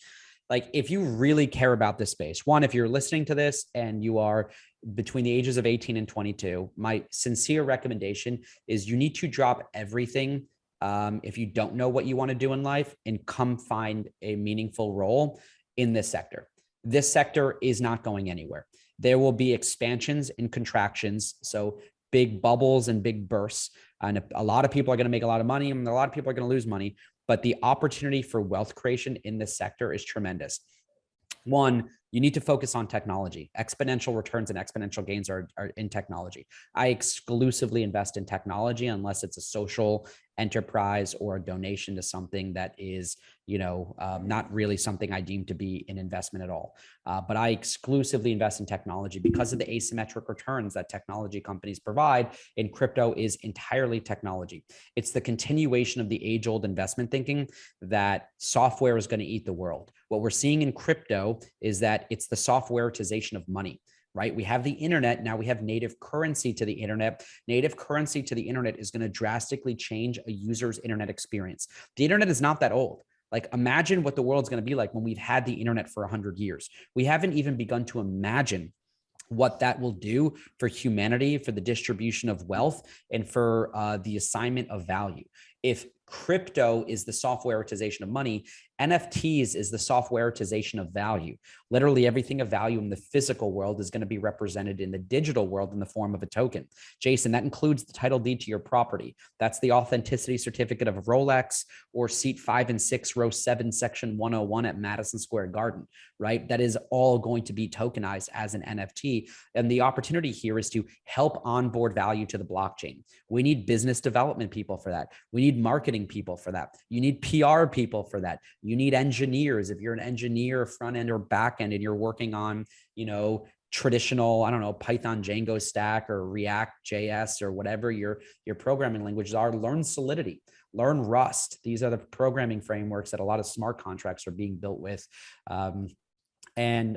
Like, if you really care about this space, one, if you're listening to this and you are between the ages of 18 and 22, my sincere recommendation is you need to drop everything. If you don't know what you want to do in life, and come find a meaningful role in this sector. This sector is not going anywhere. There will be expansions and contractions. So big bubbles and big bursts. And a lot of people are going to make a lot of money, and a lot of people are going to lose money. But the opportunity for wealth creation in this sector is tremendous. One, you need to focus on technology. Exponential returns and exponential gains are in technology. I exclusively invest in technology unless it's a social enterprise or a donation to something that is, not really something I deem to be an investment at all. But I exclusively invest in technology because of the asymmetric returns that technology companies provide. In crypto is entirely technology. It's the continuation of the age-old investment thinking that software is going to eat the world. What we're seeing in crypto is that it's the softwareization of money, right? We have the internet. Now we have native currency to the internet. Native currency to the internet is going to drastically change a user's internet experience. The internet is not that old. Like, imagine what the world's going to be like when we've had the internet for 100 years. We haven't even begun to imagine what that will do for humanity, for the distribution of wealth, and for the assignment of value. If crypto is the softwareization of money, NFTs is the softwareization of value. Literally everything of value in the physical world is going to be represented in the digital world in the form of a token. Jason, that includes the title deed to your property. That's the authenticity certificate of Rolex or seat 5 and 6, row 7, section 101 at Madison Square Garden, right? That is all going to be tokenized as an NFT. And the opportunity here is to help onboard value to the blockchain. We need business development people for that. We need marketing people for that. You need PR people for that. You need engineers. If you're an engineer, front end or back end, and you're working on, traditional, I don't know, Python, Django stack or React JS or whatever your programming languages are, learn Solidity, learn Rust. These are the programming frameworks that a lot of smart contracts are being built with. And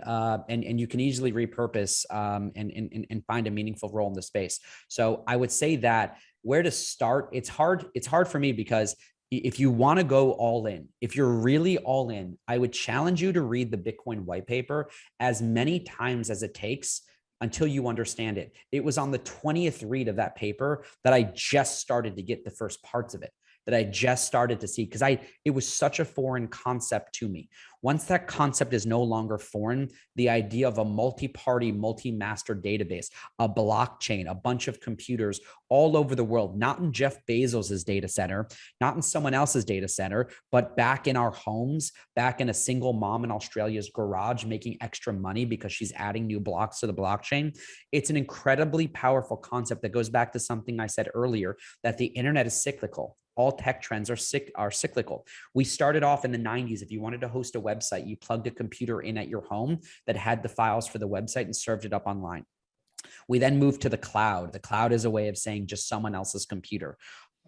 you can easily repurpose and find a meaningful role in the space. So I would say that where to start, it's hard for me because if you want to go all in, if you're really all in, I would challenge you to read the Bitcoin white paper as many times as it takes until you understand it. It was on the 20th read of that paper that I just started to get the first parts of it, that I just started to see, because it was such a foreign concept to me. Once that concept is no longer foreign, the idea of a multi-party, multi-master database, a blockchain, a bunch of computers all over the world, not in Jeff Bezos's data center, not in someone else's data center, but back in our homes, back in a single mom in Australia's garage making extra money because she's adding new blocks to the blockchain. It's an incredibly powerful concept that goes back to something I said earlier, that the internet is cyclical. All tech trends are cyclical. We started off in the 90s. If you wanted to host a website, you plugged a computer in at your home that had the files for the website and served it up online. We then moved to the cloud. The cloud is a way of saying just someone else's computer.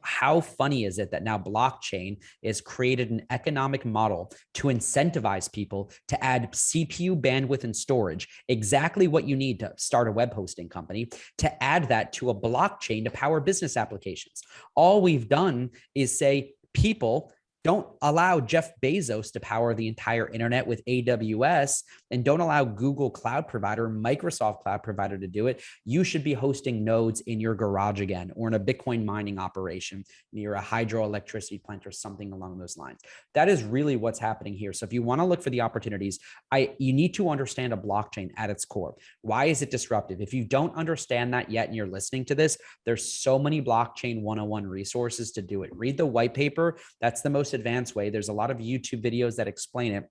How funny is it that now blockchain has created an economic model to incentivize people to add CPU bandwidth and storage, exactly what you need to start a web hosting company, to add that to a blockchain to power business applications. All we've done is say, people, don't allow Jeff Bezos to power the entire internet with AWS, and don't allow Google Cloud Provider, Microsoft Cloud Provider to do it. You should be hosting nodes in your garage again, or in a Bitcoin mining operation near a hydroelectricity plant or something along those lines. That is really what's happening here. So if you want to look for the opportunities, you need to understand a blockchain at its core. Why is it disruptive? If you don't understand that yet and you're listening to this, there's so many blockchain 101 resources to do it. Read the white paper. That's the most advanced way. There's a lot of YouTube videos that explain it.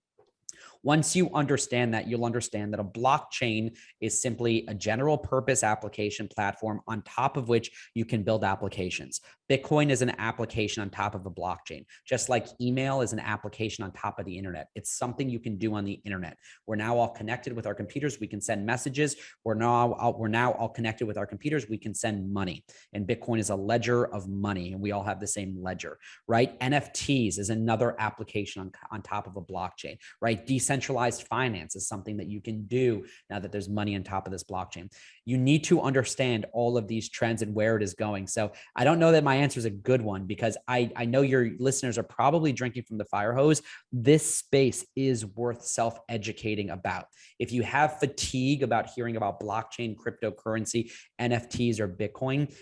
Once you understand that, you'll understand that a blockchain is simply a general purpose application platform on top of which you can build applications. Bitcoin is an application on top of a blockchain, just like email is an application on top of the internet. It's something you can do on the internet. We're now all connected with our computers. We can send messages. We're now all connected with our computers. We can send money. And Bitcoin is a ledger of money, and we all have the same ledger, right? NFTs is another application on top of a blockchain, right? Decentralized finance is something that you can do now that there's money on top of this blockchain. You need to understand all of these trends and where it is going. So I don't know that my answer is a good one, because I know your listeners are probably drinking from the fire hose. This space is worth self-educating about. If you have fatigue about hearing about blockchain, cryptocurrency, NFTs, or Bitcoin,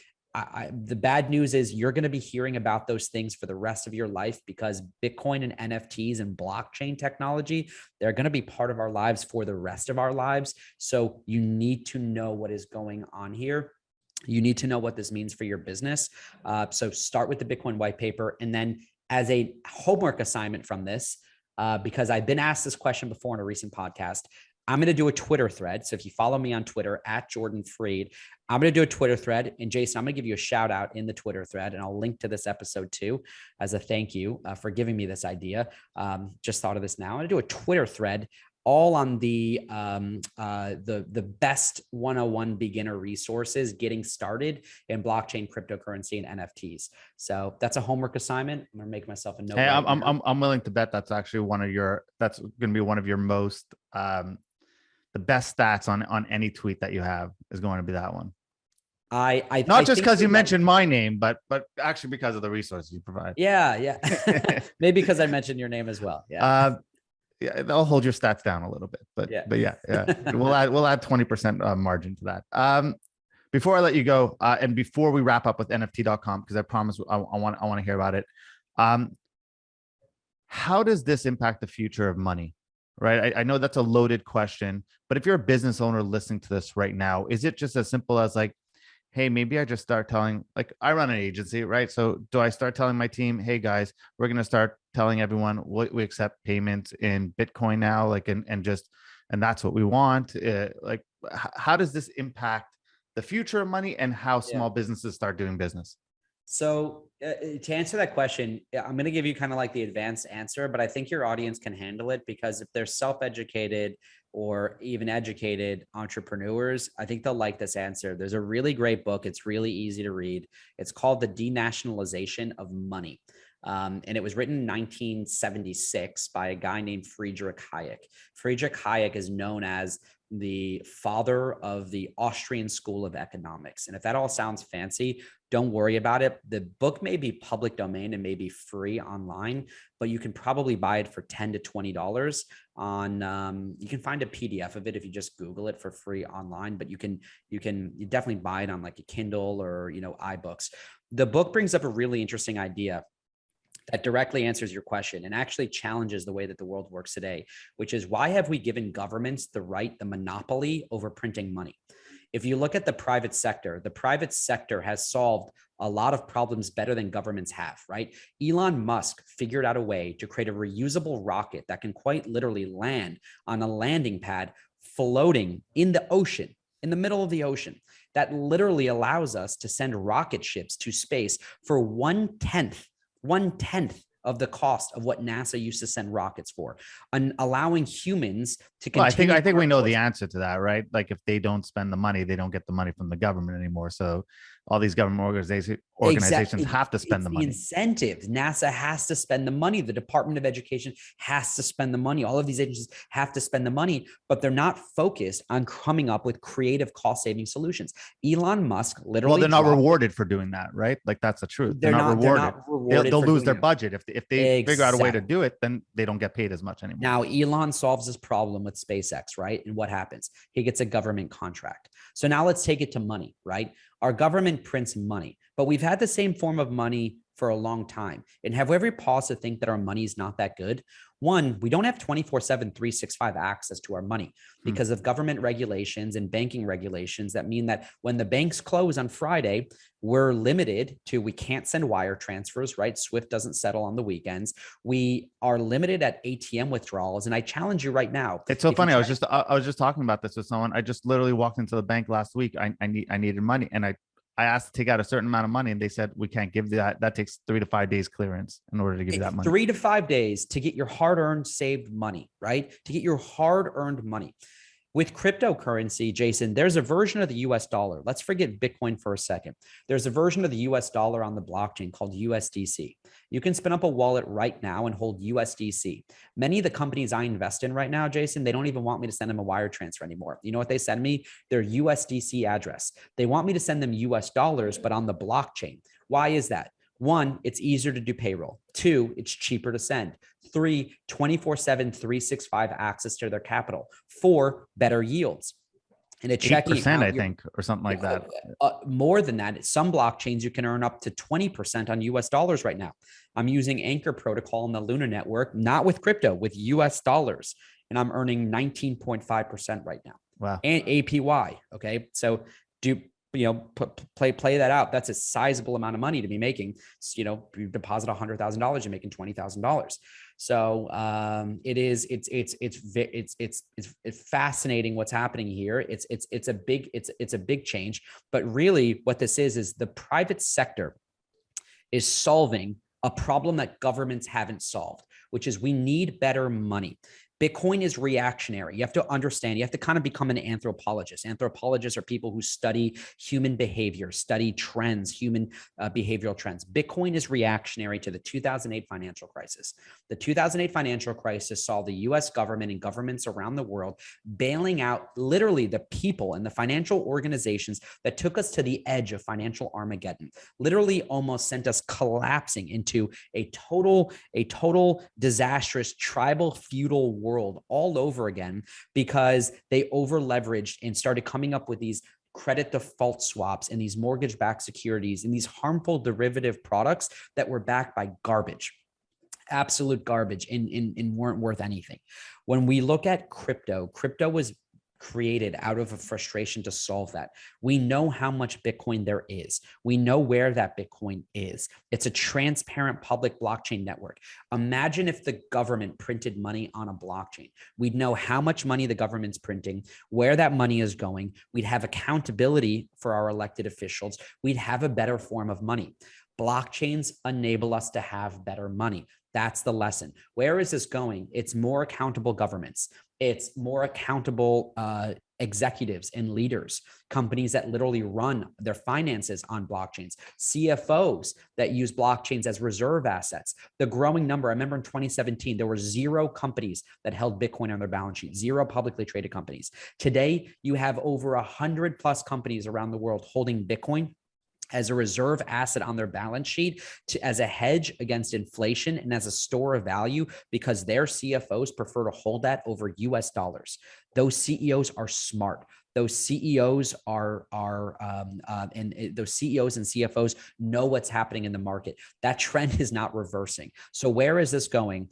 the bad news is you're going to be hearing about those things for the rest of your life, because Bitcoin and NFTs and blockchain technology, they're going to be part of our lives for the rest of our lives. So you need to know what is going on here. You need to know what this means for your business. So start with the Bitcoin white paper. And then as a homework assignment from this, because I've been asked this question before in a recent podcast, I'm going to do a Twitter thread. So if you follow me on Twitter at Jordan Freed, I'm going to do a Twitter thread. And Jason, I'm going to give you a shout out in the Twitter thread, and I'll link to this episode too, as a thank you for giving me this idea. Just thought of this now. I'm going to do a Twitter thread all on the best 101 beginner resources getting started in blockchain, cryptocurrency, and NFTs. So that's a homework assignment. I'm gonna make myself a note. Hey, I'm willing to bet that's actually that's going to be one of your most the best stats on any tweet that you have is going to be that one. I not just because you mentioned my name, but actually because of the resources you provide. Yeah. Maybe because I mentioned your name as well. Yeah. Yeah, they'll hold your stats down a little bit, but yeah. we'll add 20% margin to that. Before I let you go, and before we wrap up with NFT.com, because I promise I want to hear about it. How does this impact the future of money? Right. I know that's a loaded question, but if you're a business owner listening to this right now, is it just as simple as like, hey, maybe I just start telling, like, I run an agency, right? So do I start telling my team, hey guys, we're going to start telling everyone we accept payments in Bitcoin now, like, and that's what we want. Like, how does this impact the future of money and how small businesses start doing business? So to answer that question, I'm going to give you kind of like the advanced answer, but I think your audience can handle it, because if they're self-educated or even educated entrepreneurs, I think they'll like this answer. There's a really great book. It's really easy to read. It's called The Denationalization of Money. And it was written in 1976 by a guy named Friedrich Hayek. Friedrich Hayek is known as the father of the Austrian School of Economics. And if that all sounds fancy, don't worry about it. The book may be public domain and may be free online, but you can probably buy it for $10 to $20 on, you can find a PDF of it if you just Google it for free online, but you definitely buy it on like a Kindle or, iBooks. The book brings up a really interesting idea that directly answers your question and actually challenges the way that the world works today, which is, why have we given governments the monopoly over printing money? If you look at the private sector has solved a lot of problems better than governments have, right? Elon Musk figured out a way to create a reusable rocket that can quite literally land on a landing pad floating in the ocean, in the middle of the ocean. That literally allows us to send rocket ships to space for one tenth of the cost of what NASA used to send rockets for, and allowing humans to continue. I think we know the answer to that, right? Like, if they don't spend the money, they don't get the money from the government anymore. So all these government organizations have to spend the money. The incentives. NASA has to spend the money. The Department of Education has to spend the money. All of these agencies have to spend the money, but they're not focused on coming up with creative cost-saving solutions. Elon Musk literally. Well, they're not rewarded for doing that, right? Like, that's the truth. They're not rewarded. They'll lose their budget if they figure out a way to do it. Then they don't get paid as much anymore. Now, Elon solves this problem with SpaceX, right? And what happens? He gets a government contract. So now let's take it to money, right? Our government prints money, but we've had the same form of money for a long time. And have we ever paused to think that our money is not that good? One, we don't have 24/7, 365 access to our money because of government regulations and banking regulations that mean that when the banks close on Friday, we're limited to, we can't send wire transfers, right? SWIFT doesn't settle on the weekends. We are limited at ATM withdrawals. And I challenge you right now. It's so funny. I was just talking about this with someone. I just literally walked into the bank last week. I needed money, and I asked to take out a certain amount of money, and they said, we can't give that. That takes 3 to 5 days clearance in order to give you that money. 3 to 5 days to get your hard-earned saved money, right? To get your hard-earned money. With cryptocurrency, Jason, there's a version of the US dollar. Let's forget Bitcoin for a second. There's a version of the US dollar on the blockchain called USDC. You can spin up a wallet right now and hold USDC. Many of the companies I invest in right now, Jason, they don't even want me to send them a wire transfer anymore. You know what they send me? Their USDC address. They want me to send them US dollars, but on the blockchain. Why is that? One, it's easier to do payroll. Two, it's cheaper to send. Three, 24/7, 365 access to their capital. Four, better yields. And a checking 8%, account, I think, or something like that. More than that. Some blockchains, you can earn up to 20% on US dollars right now. I'm using Anchor Protocol on the Luna network, not with crypto, with US dollars. And I'm earning 19.5% right now. Wow. And APY. Okay. So play that out. That's a sizable amount of money to be making. You deposit $100,000, you're making $20,000. So it's fascinating what's happening here. It's a big change, but really what this is the private sector is solving a problem that governments haven't solved, which is we need better money. Bitcoin is reactionary. You have to understand, you have to kind of become an anthropologist. Anthropologists are people who study human behavior, study trends, human behavioral trends. Bitcoin is reactionary to the 2008 financial crisis. The 2008 financial crisis saw the US government and governments around the world bailing out literally the people and the financial organizations that took us to the edge of financial Armageddon, literally almost sent us collapsing into a total disastrous tribal feudal world all over again, because they over leveraged and started coming up with these credit default swaps and these mortgage-backed securities and these harmful derivative products that were backed by garbage, absolute garbage, and weren't worth anything. When we look at crypto was created out of a frustration to solve that. We know how much Bitcoin there is. We know where that Bitcoin is. It's a transparent public blockchain network. Imagine if the government printed money on a blockchain. We'd know how much money the government's printing, where that money is going. We'd have accountability for our elected officials. We'd have a better form of money. Blockchains enable us to have better money. That's the lesson. Where is this going? It's more accountable governments. It's more accountable executives and leaders, companies that literally run their finances on blockchains, CFOs that use blockchains as reserve assets. The growing number, I remember in 2017, there were 0 companies that held Bitcoin on their balance sheet, 0 publicly traded companies. Today, you have over 100 plus companies around the world holding Bitcoin as a reserve asset on their balance sheet, as a hedge against inflation and as a store of value, because their CFOs prefer to hold that over US dollars. Those CEOs are smart. Those CEOs those CEOs and CFOs know what's happening in the market. That trend is not reversing. So where is this going?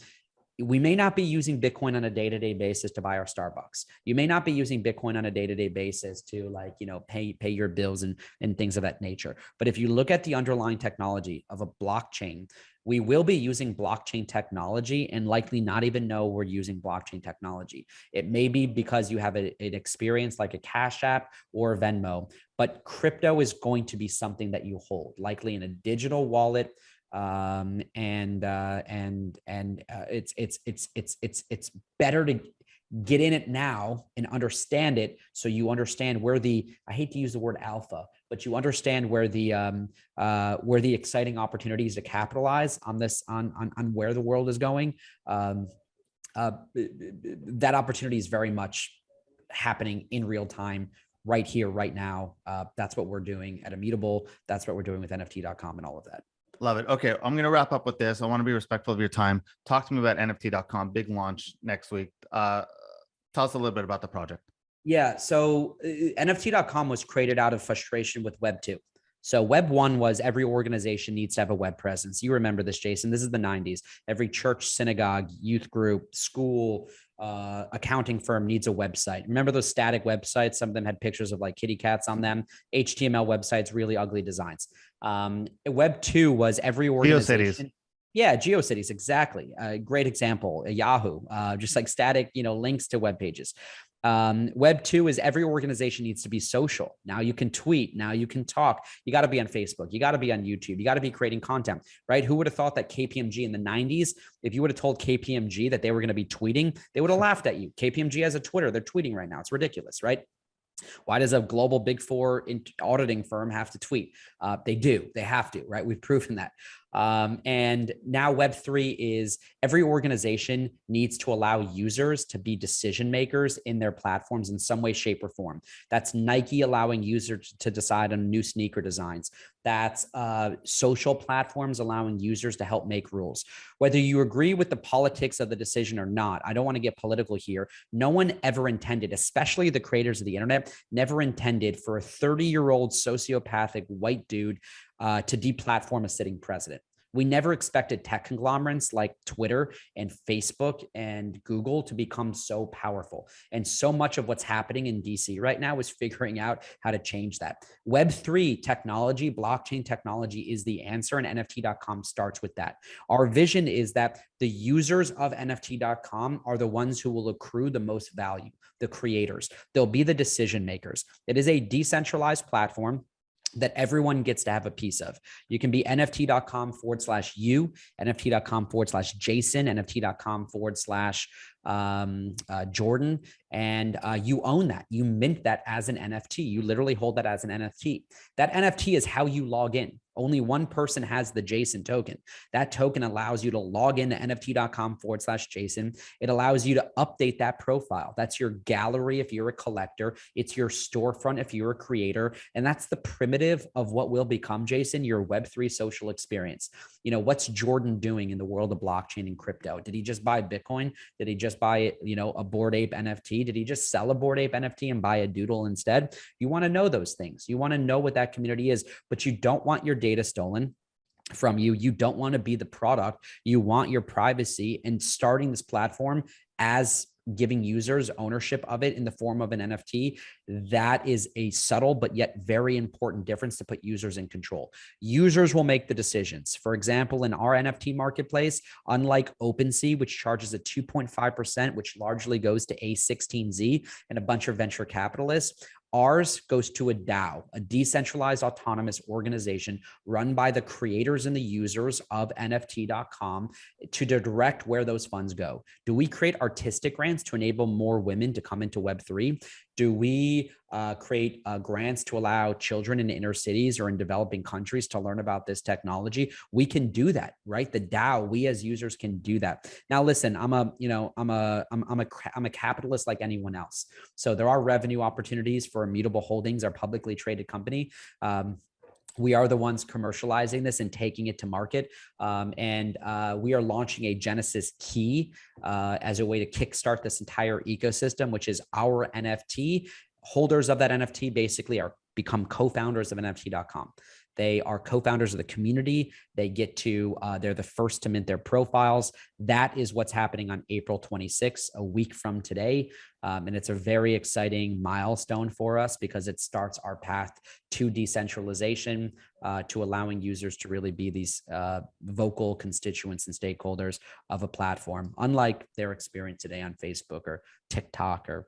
We may not be using Bitcoin on a day-to-day basis to buy our Starbucks. You may not be using Bitcoin on a day-to-day basis to pay your bills and things of that nature. But if you look at the underlying technology of a blockchain, we will be using blockchain technology and likely not even know we're using blockchain technology. It may be because you have an experience like a Cash App or Venmo, but crypto is going to be something that you hold, likely in a digital wallet. It's better to get in it now and understand it, so you understand where I hate to use the word alpha, but you understand where the exciting opportunities to capitalize on this, on where the world is going. That opportunity is very much happening in real time, right here, right now. That's what we're doing at Immutable. That's what we're doing with NFT.com and all of that. Love it. Okay, I'm going to wrap up with this. I want to be respectful of your time. Talk to me about NFT.com, big launch next week. Tell us a little bit about the project. Yeah, so NFT.com was created out of frustration with Web 2. So Web 1 was every organization needs to have a web presence. You remember this, Jason. This is the 90s. Every church, synagogue, youth group, school, accounting firm needs a website. Remember those static websites? Some of them had pictures of like kitty cats on them. HTML websites, really ugly designs. Web 2 was every organization. GeoCities. Yeah, GeoCities, exactly. A great example. Yahoo, just like static, links to web pages. Web 2 is every organization needs to be social. Now you can tweet. Now you can talk. You got to be on Facebook. You got to be on YouTube. You got to be creating content, right? Who would have thought that KPMG in the 90s, if you would have told KPMG that they were going to be tweeting, they would have laughed at you. KPMG has a Twitter. They're tweeting right now. It's ridiculous, right? Why does a global Big Four auditing firm have to tweet? They do. They have to, right? We've proven that. And now Web3 is every organization needs to allow users to be decision makers in their platforms in some way, shape, or form. That's Nike allowing users to decide on new sneaker designs. That's social platforms allowing users to help make rules. Whether you agree with the politics of the decision or not, I don't want to get political here. No one ever intended, especially the creators of the internet, never intended for a 30-year-old sociopathic white dude to deplatform a sitting president. We never expected tech conglomerates like Twitter and Facebook and Google to become so powerful. And so much of what's happening in DC right now is figuring out how to change that. Web3 technology, blockchain technology is the answer, and NFT.com starts with that. Our vision is that the users of NFT.com are the ones who will accrue the most value, the creators. They'll be the decision makers. It is a decentralized platform that everyone gets to have a piece of. You can be NFT.com/you, NFT.com/Jason, NFT.com/Jordan, and you own that. You mint that as an NFT. You literally hold that as an NFT. That NFT is how you log in. Only one person has the Jason token. That token allows you to log into NFT.com/Jason. It allows you to update that profile. That's your gallery if you're a collector. It's your storefront if you're a creator. And that's the primitive of what will become, Jason, your Web3 social experience. You know, what's Jordan doing in the world of blockchain and crypto? Did he just buy Bitcoin? Did he just buy, a Bored Ape NFT? Did he just sell a Bored Ape NFT and buy a doodle instead? You want to know those things. You want to know what that community is, but you don't want your data stolen from you. You don't want to be the product. You want your privacy, and starting this platform as giving users ownership of it in the form of an NFT, that is a subtle but yet very important difference to put users in control. Users will make the decisions. For example, in our NFT marketplace, unlike OpenSea, which charges a 2.5%, which largely goes to A16Z and a bunch of venture capitalists, ours goes to a DAO, a decentralized autonomous organization run by the creators and the users of NFT.com to direct where those funds go. Do we create artistic grants to enable more women to come into Web3? Do we create grants to allow children in inner cities or in developing countries to learn about this technology? We can do that, right? The DAO, we as users can do that. Now, listen, I'm a capitalist like anyone else. So there are revenue opportunities for Immutable Holdings, our publicly traded company. We are the ones commercializing this and taking it to market. We are launching a Genesis key as a way to kickstart this entire ecosystem, which is our NFT. Holders of that NFT basically become co-founders of NFT.com. They are co-founders of the community. They get to, they're the first to mint their profiles. That is what's happening on April 26th, a week from today. And it's a very exciting milestone for us because it starts our path to decentralization, to allowing users to really be these vocal constituents and stakeholders of a platform, unlike their experience today on Facebook or TikTok or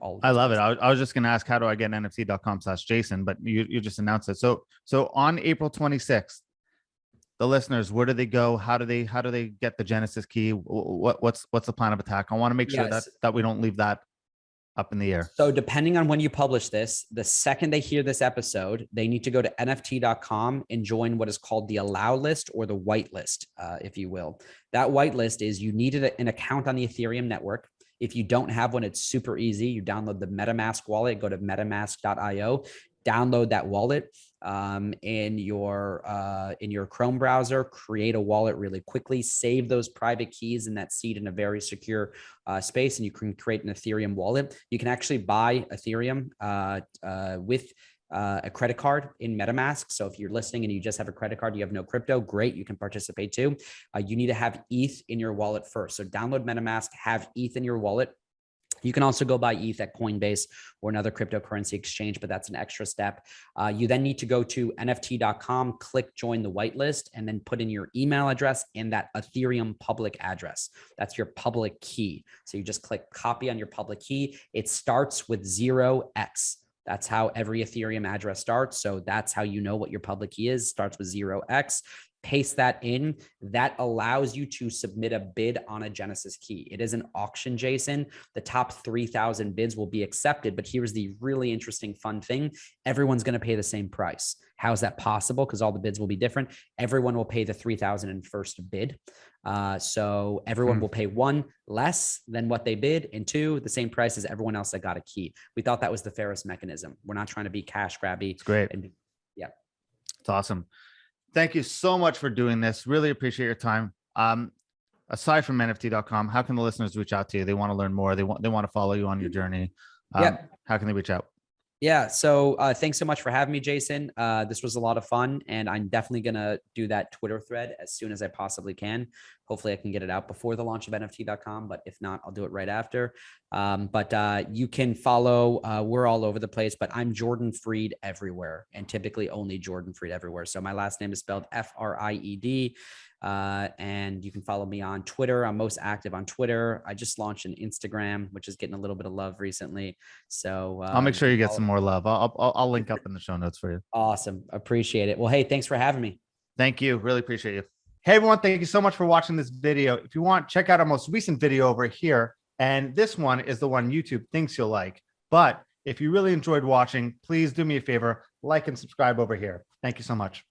all. I love it. I was just going to ask, how do I get NFT.com/Jason? But you just announced it. So on April 26th, the listeners, where do they go? How do they get the Genesis key? What's the plan of attack? I want to make sure that we don't leave that up in the air. So depending on when you publish this, the second they hear this episode, they need to go to NFT.com and join what is called the allow list or the white list, if you will. That white list is you need an account on the Ethereum network. If you don't have one, it's super easy. You download the MetaMask wallet, go to metamask.io, download that wallet in your Chrome browser, create a wallet really quickly, save those private keys in that seed in a very secure space, and you can create an Ethereum wallet. You can actually buy Ethereum with a credit card in MetaMask. So if you're listening and you just have a credit card, you have no crypto, great, you can participate too. You need to have ETH in your wallet first. So download MetaMask, have ETH in your wallet. You can also go buy ETH at Coinbase or another cryptocurrency exchange, but that's an extra step. You then need to go to NFT.com, click join the whitelist, and then put in your email address and that Ethereum public address. That's your public key. So you just click copy on your public key. It starts with 0x. That's how every Ethereum address starts. So that's how you know what your public key is. Starts with 0x. paste that in. That allows you to submit a bid on a Genesis key. It is an auction, Jason. The top 3,000 bids will be accepted. But here's the really interesting, fun thing. Everyone's going to pay the same price. How is that possible? Because all the bids will be different. Everyone will pay the 3,001st bid. So everyone will pay one, less than what they bid, and two, the same price as everyone else that got a key. We thought that was the fairest mechanism. We're not trying to be cash grabby. It's great. And yeah. It's awesome. Thank you so much for doing this. Really appreciate your time. Aside from NFT.com, how can the listeners reach out to you? They want to learn more. They want to follow you on your journey. How can they reach out? Yeah. So thanks so much for having me, Jason. This was a lot of fun, and I'm definitely going to do that Twitter thread as soon as I possibly can. Hopefully I can get it out before the launch of NFT.com, but if not, I'll do it right after. But you can follow, we're all over the place, but I'm Jordan Freed everywhere, and typically only Jordan Freed everywhere. So my last name is spelled Fried. And you can follow me on Twitter. I'm most active on Twitter. I just launched an Instagram, which is getting a little bit of love recently. So I'll make sure you get some more love. I'll link up in the show notes for you. Awesome. Appreciate it. Well, hey, thanks for having me. Thank you. Really appreciate you. Hey, everyone. Thank you so much for watching this video. If you want, check out our most recent video over here. And this one is the one YouTube thinks you'll like. But if you really enjoyed watching, please do me a favor, like and subscribe over here. Thank you so much.